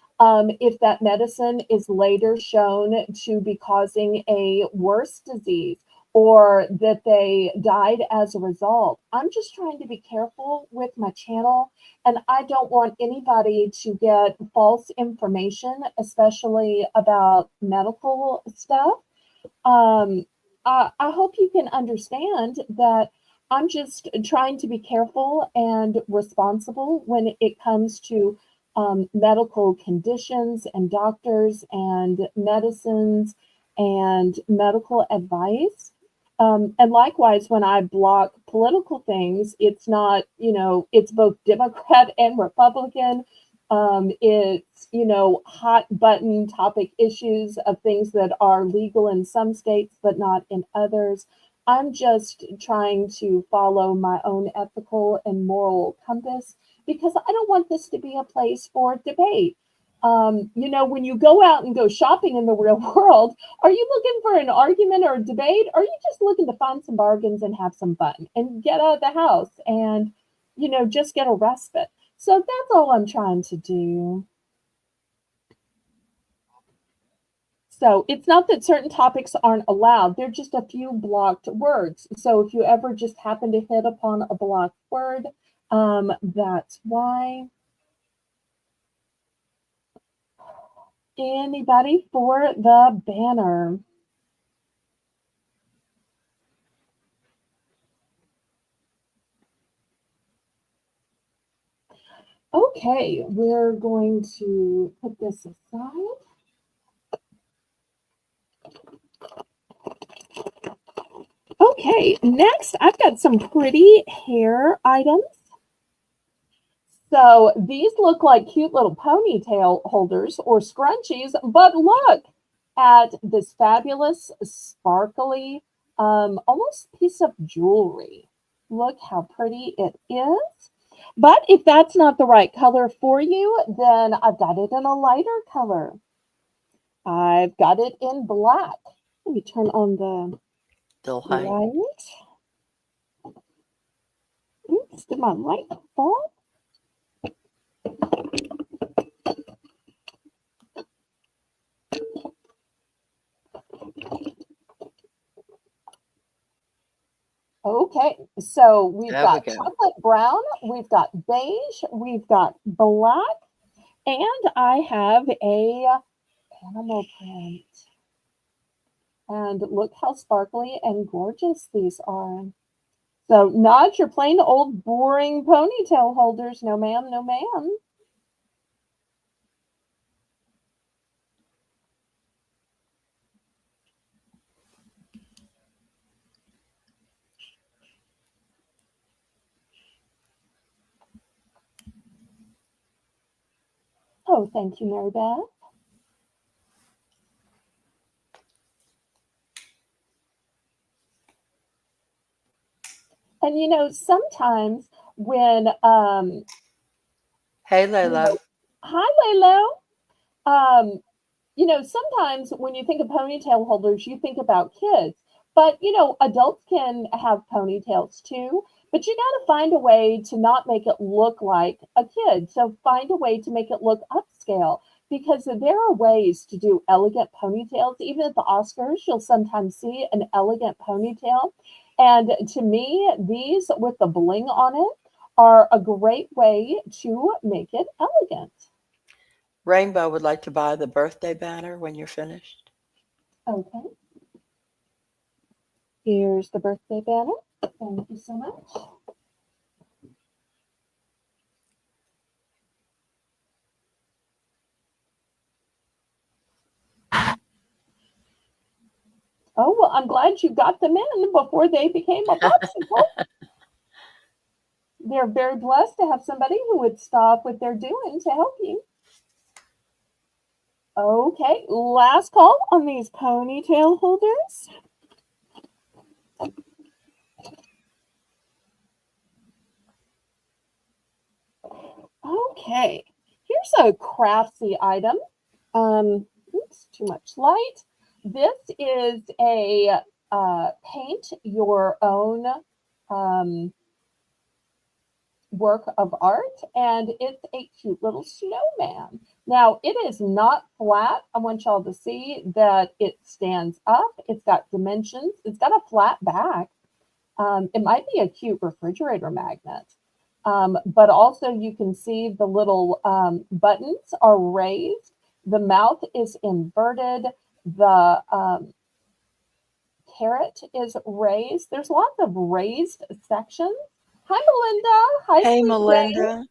if that medicine is later shown to be causing a worse disease or that they died as a result. I'm just trying to be careful with my channel, and I don't want anybody to get false information, especially about medical stuff. um, I hope you can understand that I'm just trying to be careful and responsible when it comes to medical conditions and doctors and medicines and medical advice. And likewise, when I block political things, it's not, it's both Democrat and Republican. It's, hot button topic issues of things that are legal in some states, but not in others. I'm just trying to follow my own ethical and moral compass because I don't want this to be a place for debate. When you go out and go shopping in the real world, are you looking for an argument or a debate? Or are you just looking to find some bargains and have some fun and get out of the house and, just get a respite? So that's all I'm trying to do. So it's not that certain topics aren't allowed, they're just a few blocked words. So if you ever just happen to hit upon a blocked word, that's why. Anybody for the banner? Okay, we're going to put this aside. Okay, next I've got some pretty hair items. So these look like cute little ponytail holders or scrunchies, but look at this fabulous, sparkly, almost piece of jewelry. Look how pretty it is. But if that's not the right color for you, then I've got it in a lighter color. I've got it in black. Let me turn on the light. Oops, did my light fall? Okay, so we've got chocolate brown, we've got beige, we've got black, and I have a animal print. And look how sparkly and gorgeous these are. So not your plain old boring ponytail holders. No ma'am, no ma'am. Oh, thank you, Mary Beth. And sometimes when hey Layla. Hi Laylo. Sometimes when you think of ponytail holders, you think about kids. But, adults can have ponytails too. But you got to find a way to not make it look like a kid. So find a way to make it look upscale because there are ways to do elegant ponytails. Even at the Oscars, you'll sometimes see an elegant ponytail. And to me, these with the bling on it are a great way to make it elegant. Rainbow would like to buy the birthday banner when you're finished. Okay. Here's the birthday banner. Thank you so much. Oh, well, I'm glad you got them in before they became a popsicle. They're very blessed to have somebody who would stop what they're doing to help you. Okay, last call on these ponytail holders. Okay, here's a craftsy item. Oops, too much light. This is a paint your own work of art, and it's a cute little snowman. Now, it is not flat. I want y'all to see that it stands up. It's got dimensions. It's got a flat back. It might be a cute refrigerator magnet. But also you can see the little buttons are raised. The mouth is inverted. The carrot is raised. There's lots of raised sections. Hi, Melinda. Hi, Hey, Sweet Melinda.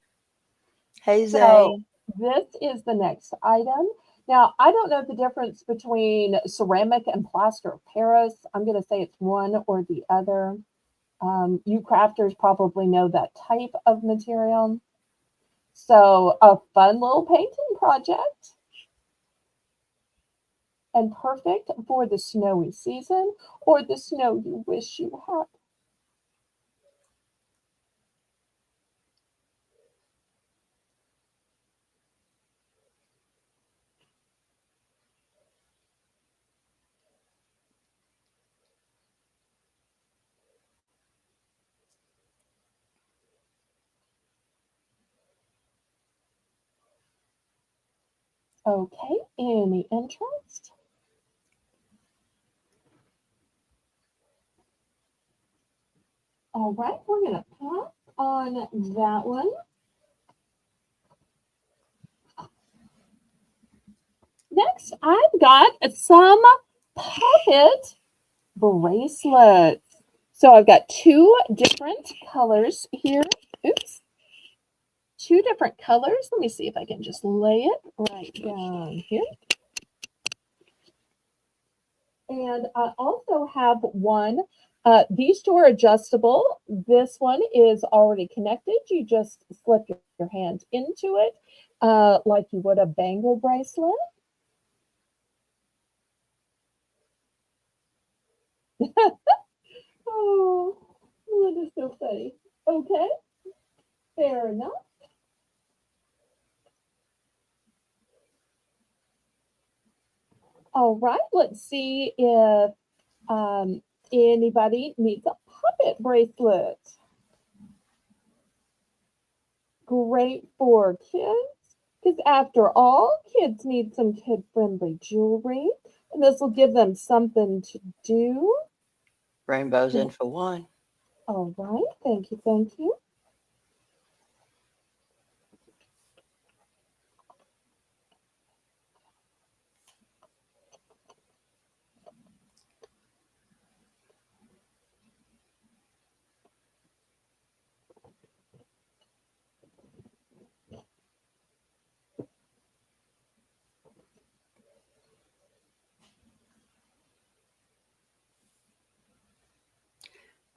Hey, Jane. So Zay. this is the next item. Now, I don't know the difference between ceramic and plaster of Paris. I'm going to say it's one or the other. You crafters probably know that type of material. So a fun little painting project and perfect for the snowy season or the snow you wish you had. Okay, any interest? All right, we're going to pass on that one. Next, I've got some pocket bracelets. So I've got two different colors here. Oops. Two different colors. Let me see if I can just lay it right down here. And I also have one. These two are adjustable. This one is already connected. You just slip your hand into it like you would a bangle bracelet. Oh, that is so funny. Okay, fair enough. All right, let's see if anybody needs a puppet bracelet. Great for kids, because after all, kids need some kid-friendly jewelry, and this will give them something to do. Rainbow's in for one. All right, thank you, thank you.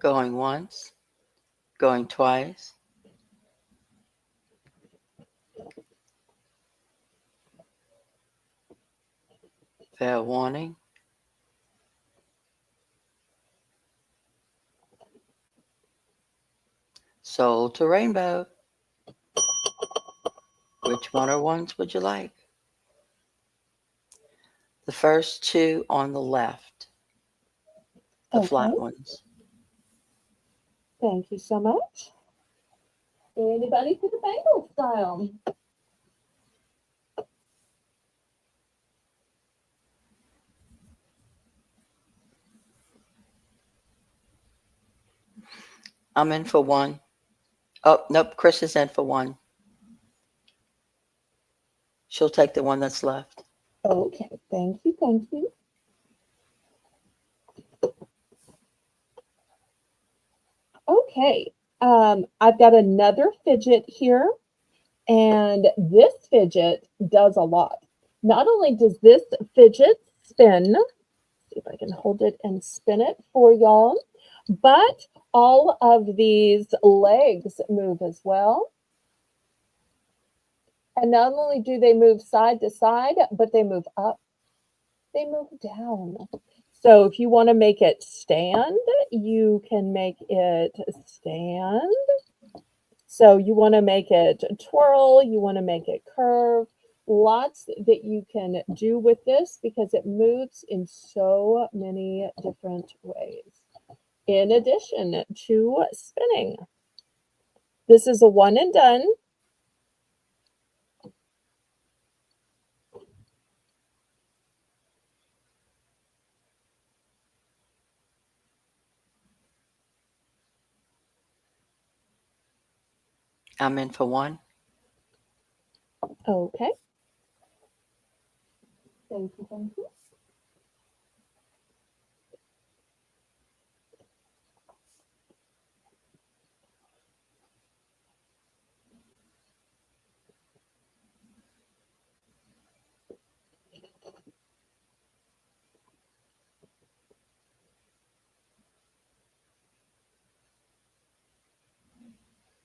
Going once, going twice. Fair warning. Sold to Rainbow. Which one or ones would you like? The first two on the left, the Okay, flat ones. thank you so much. Anybody for the bangle style? I'm in for one. Oh, nope, Chris is in for one. She'll take the one that's left. Okay, thank you, thank you. Okay, I've got another fidget here, and this fidget does a lot. Not only does this fidget spin, see if I can hold it and spin it for y'all, but all of these legs move as well. And not only do they move side to side, but they move up, they move down. So if you want to make it stand, you can make it stand. So you want to make it twirl, you want to make it curve. Lots that you can do with this because it moves in so many different ways. In addition to spinning. This is a one and done. I'm in for one. Okay. Thank you, thank you.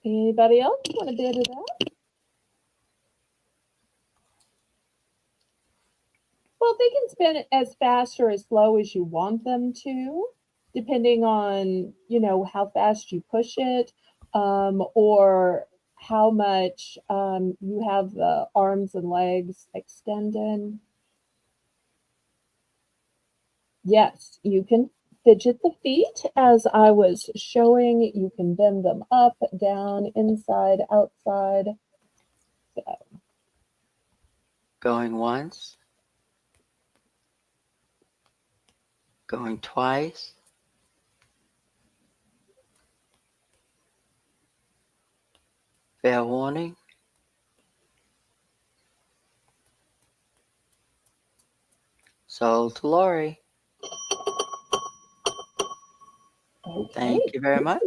Anybody else want to bid it up? Well, they can spin it as fast or as slow as you want them to, depending on, how fast you push it, or how much you have the arms and legs extended. Yes, you can fidget the feet as I was showing. You can bend them up, down, inside, outside. Going once. Going twice. Fair warning. Sold to Lori. Okay. Thank you very much.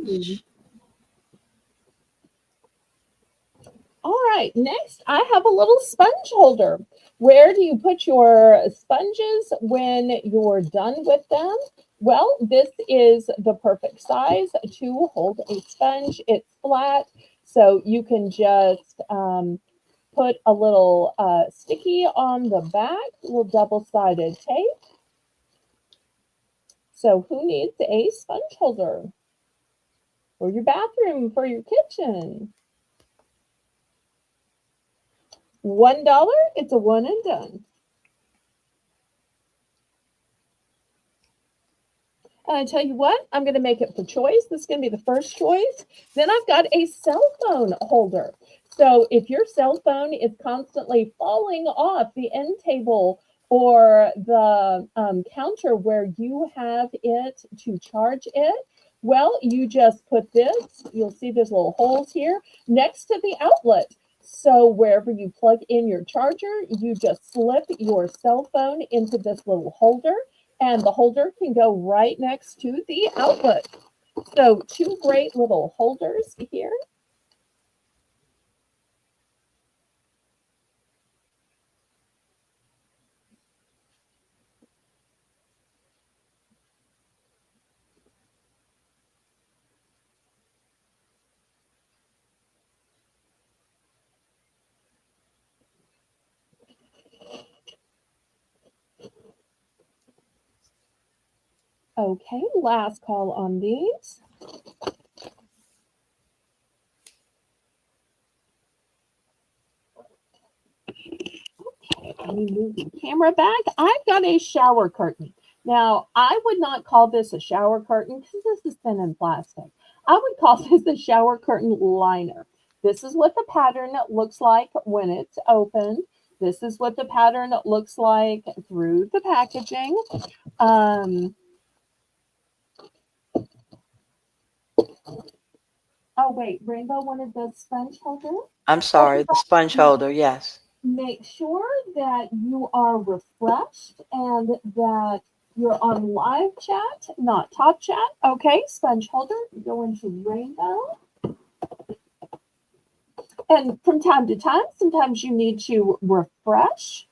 All right, next I have a little sponge holder. Where do you put your sponges when you're done with them? Well, this is the perfect size to hold a sponge. It's flat, so you can just put a little sticky on the back, little double-sided tape. So who needs a sponge holder for your bathroom, for your kitchen? $1, it's a one and done. And I tell you what, I'm going to make it for choice. This is going to be the first choice. Then I've got a cell phone holder. So if your cell phone is constantly falling off the end table or the counter where you have it to charge it, well, you just put this, you'll see there's little holes here next to the outlet. So wherever you plug in your charger, you just slip your cell phone into this little holder, and the holder can go right next to the outlet. So two great little holders here. Okay, last call on these. Let me move the camera back. I've got a shower curtain. Now, I would not call this a shower curtain because this is thin and plastic. I would call this a shower curtain liner. This is what the pattern looks like when it's open. This is what the pattern looks like through the packaging. Oh, wait, Rainbow wanted the sponge holder? I'm sorry, the sponge holder, yes. Make sure that you are refreshed and that you're on live chat, not top chat. Okay, sponge holder, go into Rainbow. And from time to time, sometimes you need to refresh.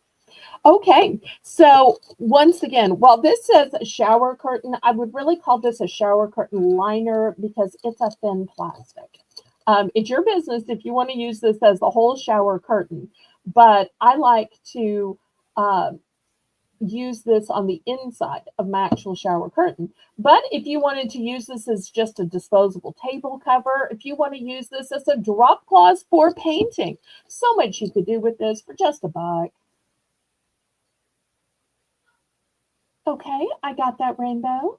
Okay, so once again, while this says a shower curtain, I would really call this a shower curtain liner because it's a thin plastic. It's your business if you want to use this as the whole shower curtain, but I like to use this on the inside of my actual shower curtain. But if you wanted to use this as just a disposable table cover, if you want to use this as a drop cloth for painting, so much you could do with this for just $1. Okay, I got that, Rainbow.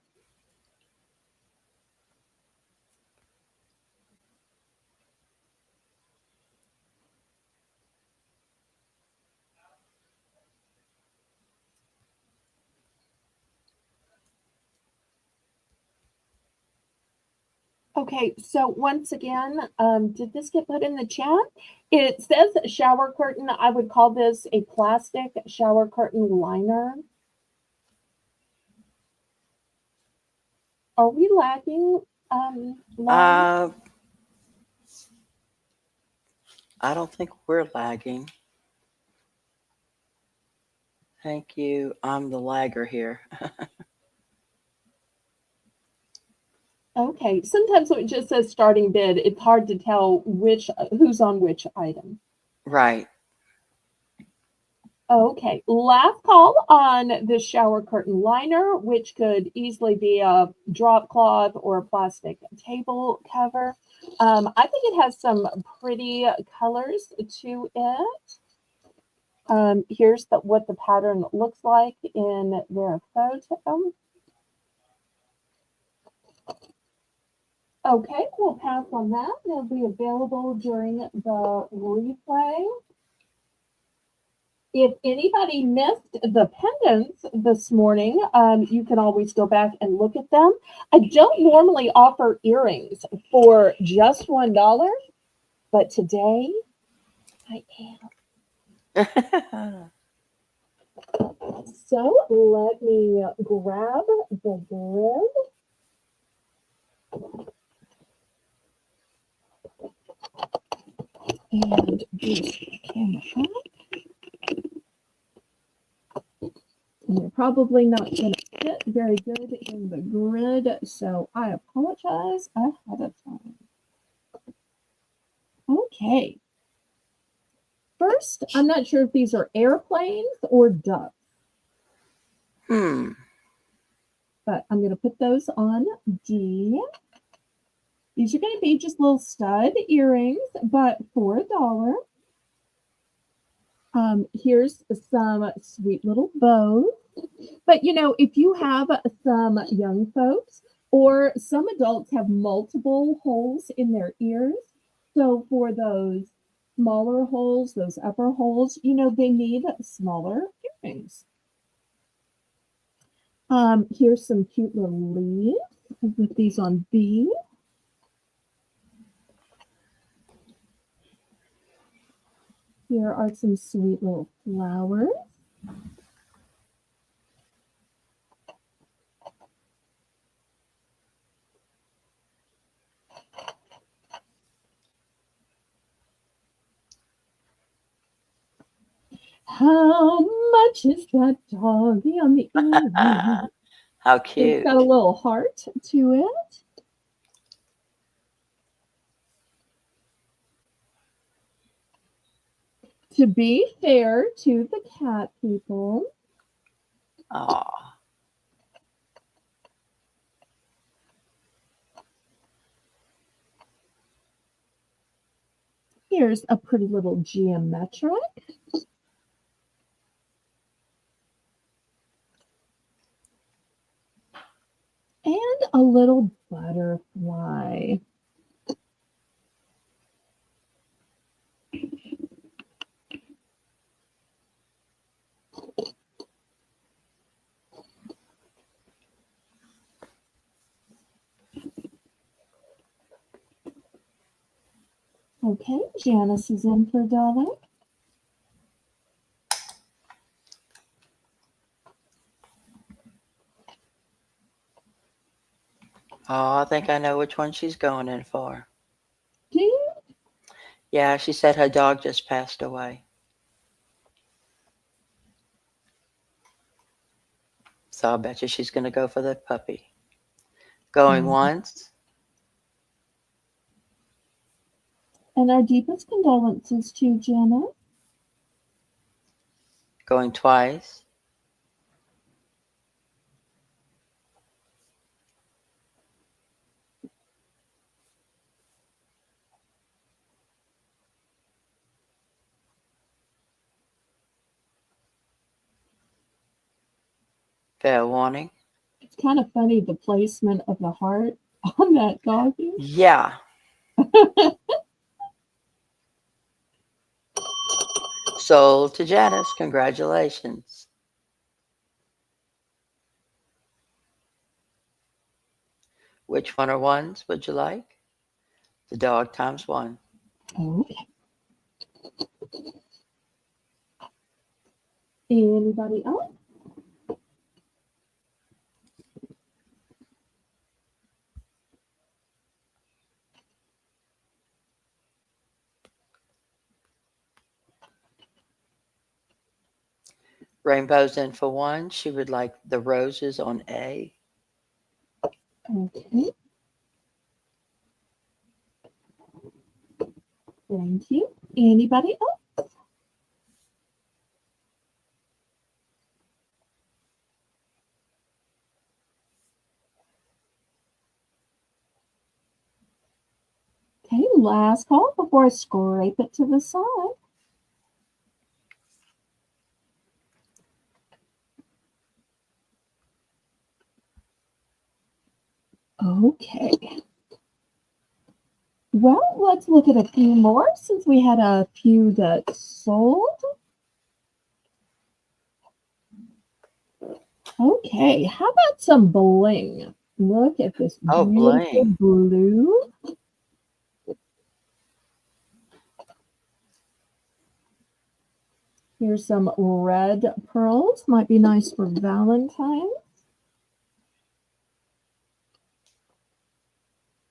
Okay, so once again, did this get put in the chat? It says shower curtain. I would call this a plastic shower curtain liner. Are we lagging? Lag? I don't think we're lagging. Thank you. I'm the lagger here. Okay, sometimes when it just says starting bid, it's hard to tell who's on which item. Right. Okay, last call on the shower curtain liner, which could easily be a drop cloth or a plastic table cover. I think it has some pretty colors to it. Here's what the pattern looks like in their photo. Okay, we'll pass on that. They'll be available during the replay. If anybody missed the pendants this morning, you can always go back and look at them. I don't normally offer earrings for just $1, but today I am. So let me grab the grid. And this camera. And you're probably not going to fit very good in the grid, so I apologize ahead of time. Okay. First, I'm not sure if these are airplanes or ducks. But I'm going to put those on D. These are going to be just little stud earrings, but for $1. Here's some sweet little bows. But if you have some young folks or some adults have multiple holes in their ears, so for those smaller holes, those upper holes, they need smaller earrings. Here's some cute little leaves. I'll put these on B. Here are some sweet little flowers. How much is that doggy on the ear? How cute. It's got a little heart to it. To be fair to the cat people. Aw. Here's a pretty little geometric. And a little butterfly. Okay, Janice is in for $1. Oh, I think I know which one she's going in for. Do you? Yeah, she said her dog just passed away. So I bet you she's going to go for the puppy. Going once. And our deepest condolences to Jenna. Going twice. Fair warning. It's kind of funny, the placement of the heart on that doggy. Yeah. Sold to Janice. Congratulations. Which one or ones would you like? The dog times one. Okay. Anybody else? Rainbow's in for one. She would like the roses on A. Okay. Thank you. Anybody else? Okay, last call before I scrape it to the side. Okay. Well, let's look at a few more since we had a few that sold. Okay, how about some bling? Look at this Oh, beautiful bling. blue. Here's some red pearls. Might be nice for Valentine's.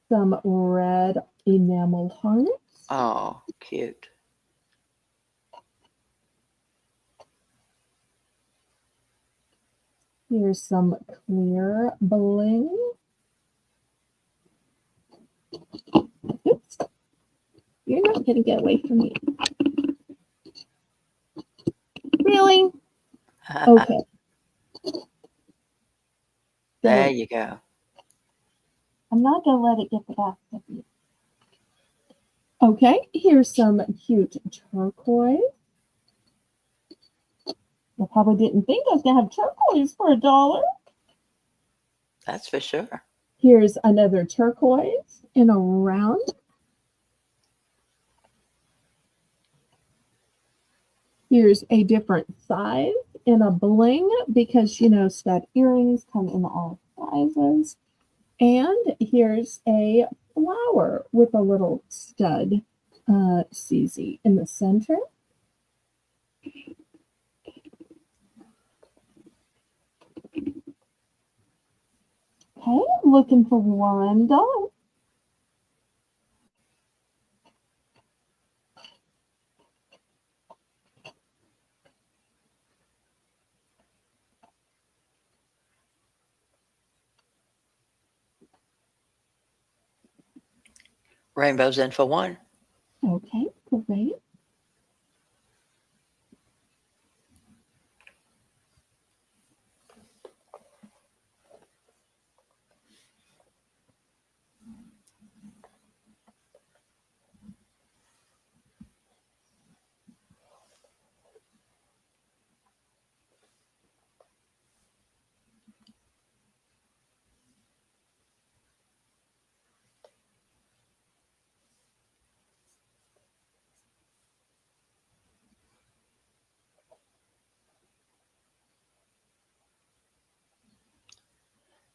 Some red enamel hearts. Oh, cute. Here's some clear bling. Oops. You're not going to get away from me. Really? Okay. There you go. I'm not going to let it get the best of you. Okay, here's some cute turquoise. I probably didn't think I was going to have turquoise for $1. That's for sure. Here's another turquoise in a round. Here's a different size in a bling because, stud earrings come in all sizes. And here's a flower with a little stud CZ in the center. Okay, looking for $1. Rainbow's in for one. Okay, great.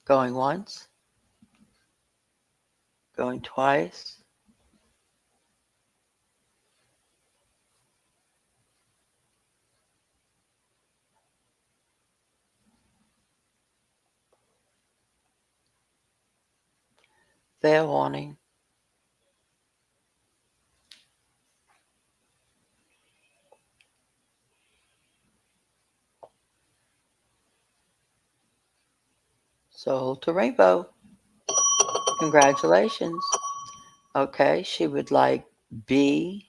Going once. Going twice. Fair warning. Sold to Rainbow. Congratulations. Okay, she would like B,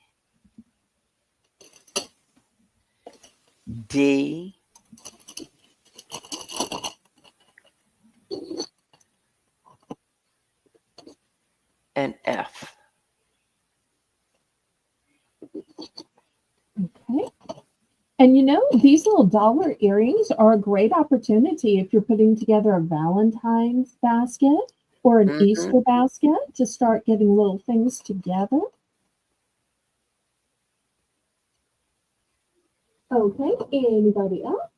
D, and F. Okay. And these little dollar earrings are a great opportunity if you're putting together a Valentine's basket or an Easter basket to start getting little things together. Okay, anybody else?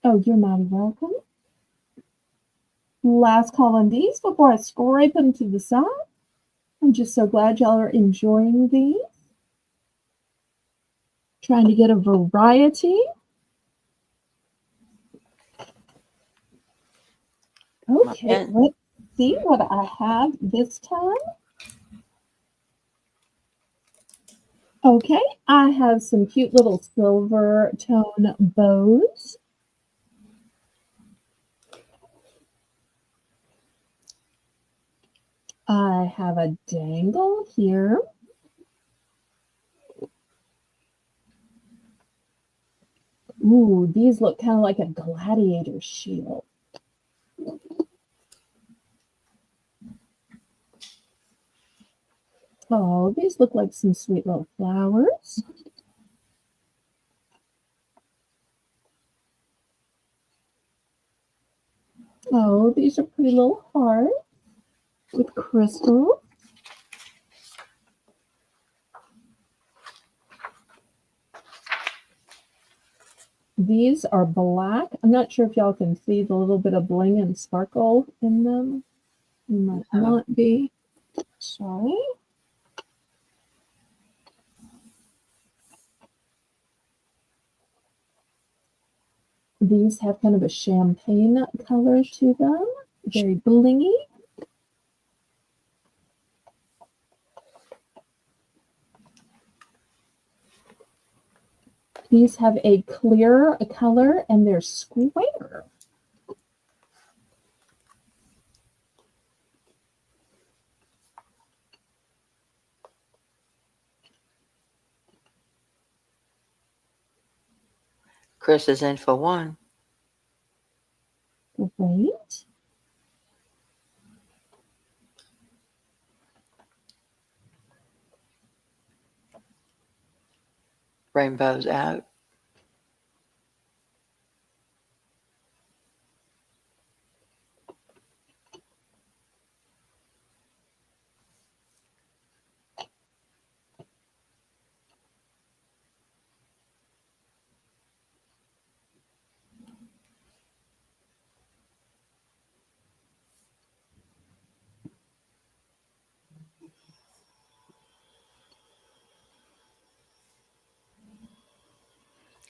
Oh, you're mighty welcome. Last call on these before I scrape them to the side. I'm just so glad y'all are enjoying these. Trying to get a variety. Okay, let's see what I have this time. Okay, I have some cute little silver tone bows. I have a dangle here. Ooh, these look kind of like a gladiator shield. Oh, these look like some sweet little flowers. Oh, these are pretty little hearts with crystals. These are black. I'm not sure if y'all can see the little bit of bling and sparkle in them. You might not be. Sorry. These have kind of a champagne color to them. Very blingy. These have a clear color and they're square. Chris is in for one. Great. Rainbow's out.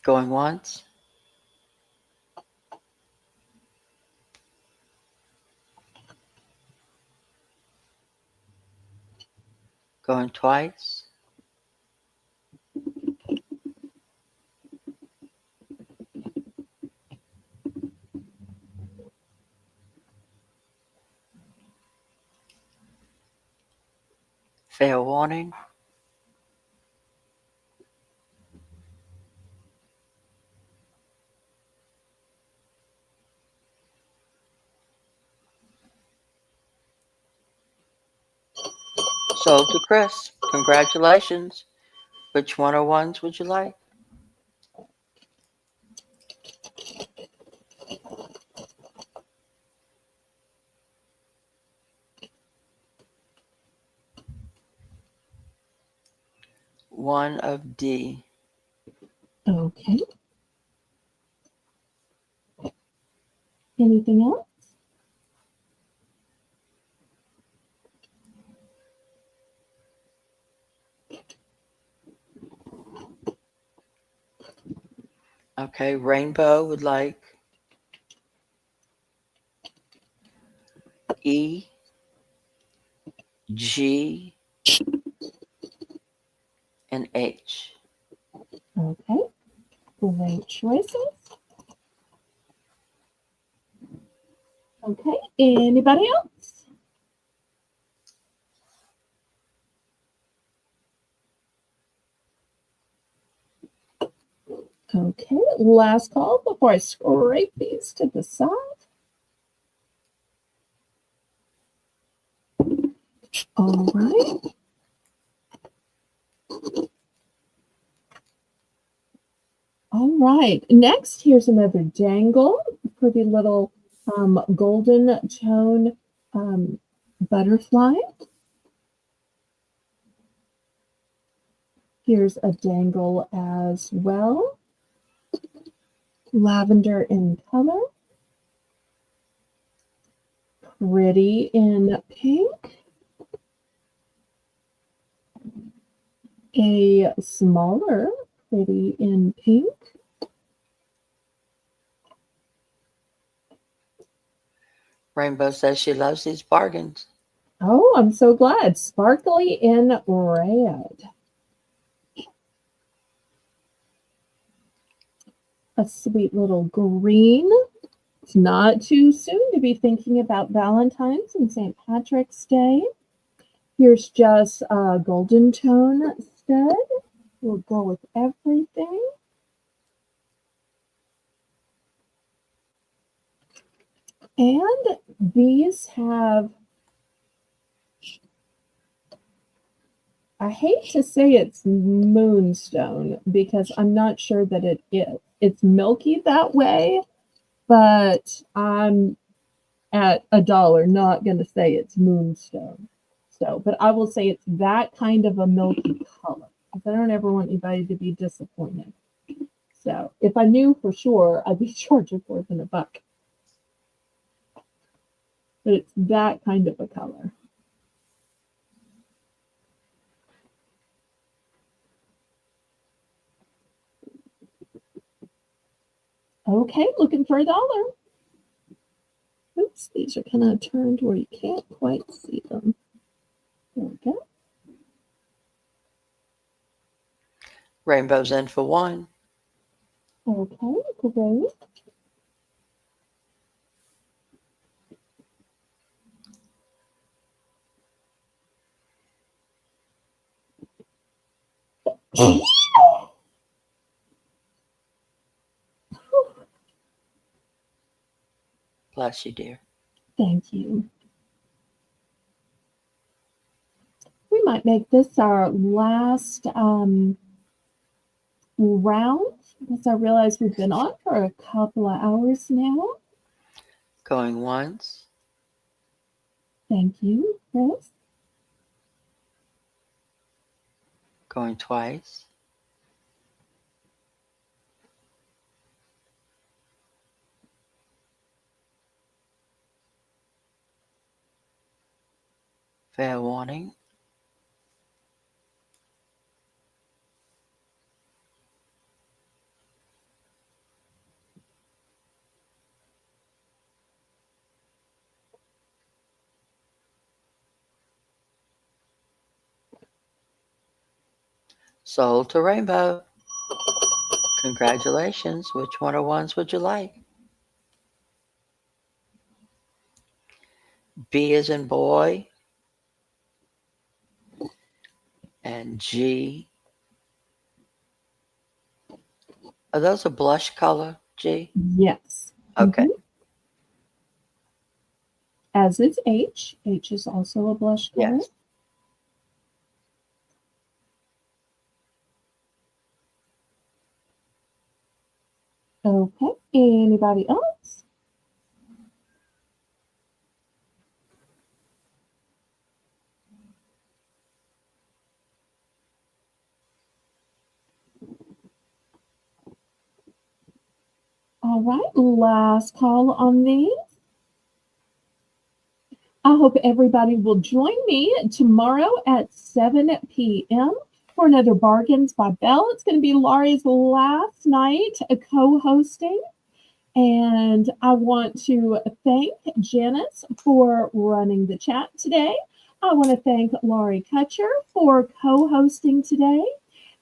Going once. Going twice. Fair warning. Sold to Chris. Congratulations. Which one or ones would you like? One of D. Okay. Anything else? Okay, Rainbow would like E, G, and H. Okay. Great choices. Okay. Anybody else? Okay. Last call before I scrape these to the side. All right. All right. Next, here's another dangle. Pretty little golden tone butterfly. Here's a dangle as well. Lavender in color. pretty in pink. A smaller pretty in pink. Rainbow says she loves these bargains. Oh, I'm so glad. Sparkly in red. A sweet little green. It's not too soon to be thinking about Valentine's and St. Patrick's Day. Here's just a golden tone stud. We'll go with everything. And these have, I hate to say it's moonstone because I'm not sure that it is. It's milky that way, but I'm at $1 not going to say it's moonstone. So, but I will say it's that kind of a milky color because I don't ever want anybody to be disappointed. So, if I knew for sure, I'd be charging more than $1. But it's that kind of a color. Okay, looking for $1. Oops, these are kind of turned where you can't quite see them. There we go. Rainbow's in for 1. Okay, great. Bless you, dear. Thank you. We might make this our last round because I realize we've been on for a couple of hours now. Going once. Thank you, Chris. Going twice. Fair warning. Sold to Rainbow. Congratulations. Which one of ones would you like? B is in boy. And G. Are those a blush color, G? Yes. Okay. As is H. H is also a blush color. Yes. Okay. Anybody else? All right. Last call on these. I hope everybody will join me tomorrow at 7 p.m. for another Bargains by Belle. It's going to be Laurie's last night co-hosting. And I want to thank Janice for running the chat today. I want to thank Laurie Kutcher for co-hosting today.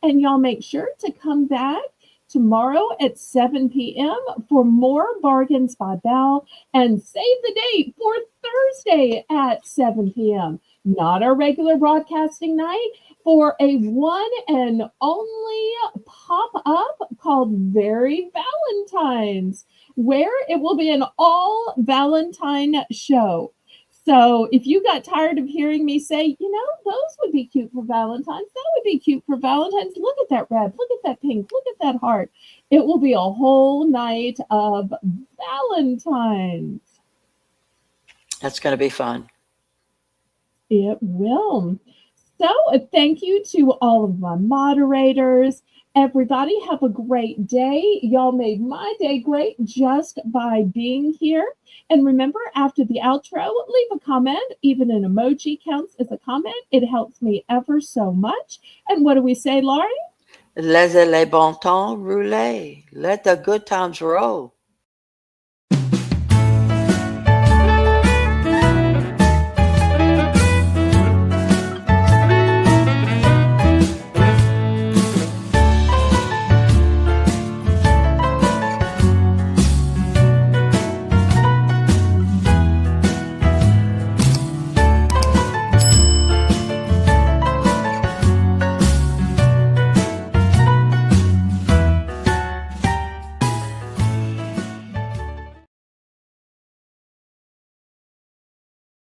And y'all make sure to come back tomorrow at 7 p.m. for more Bargains by Belle, and save the date for Thursday at 7 p.m. Not our regular broadcasting night, for a one and only pop-up called Very Valentine's, where it will be an all Valentine show. So if you got tired of hearing me say, those would be cute for Valentine's, that would be cute for Valentine's, look at that red, look at that pink, look at that heart. It will be a whole night of Valentine's. That's going to be fun. It will. So thank you to all of my moderators. Everybody have a great day. Y'all made my day great just by being here. And remember, after the outro, leave a comment. Even an emoji counts as a comment. It helps me ever so much. And what do we say, Laurie? Laissez les bons temps rouler. Let the good times roll.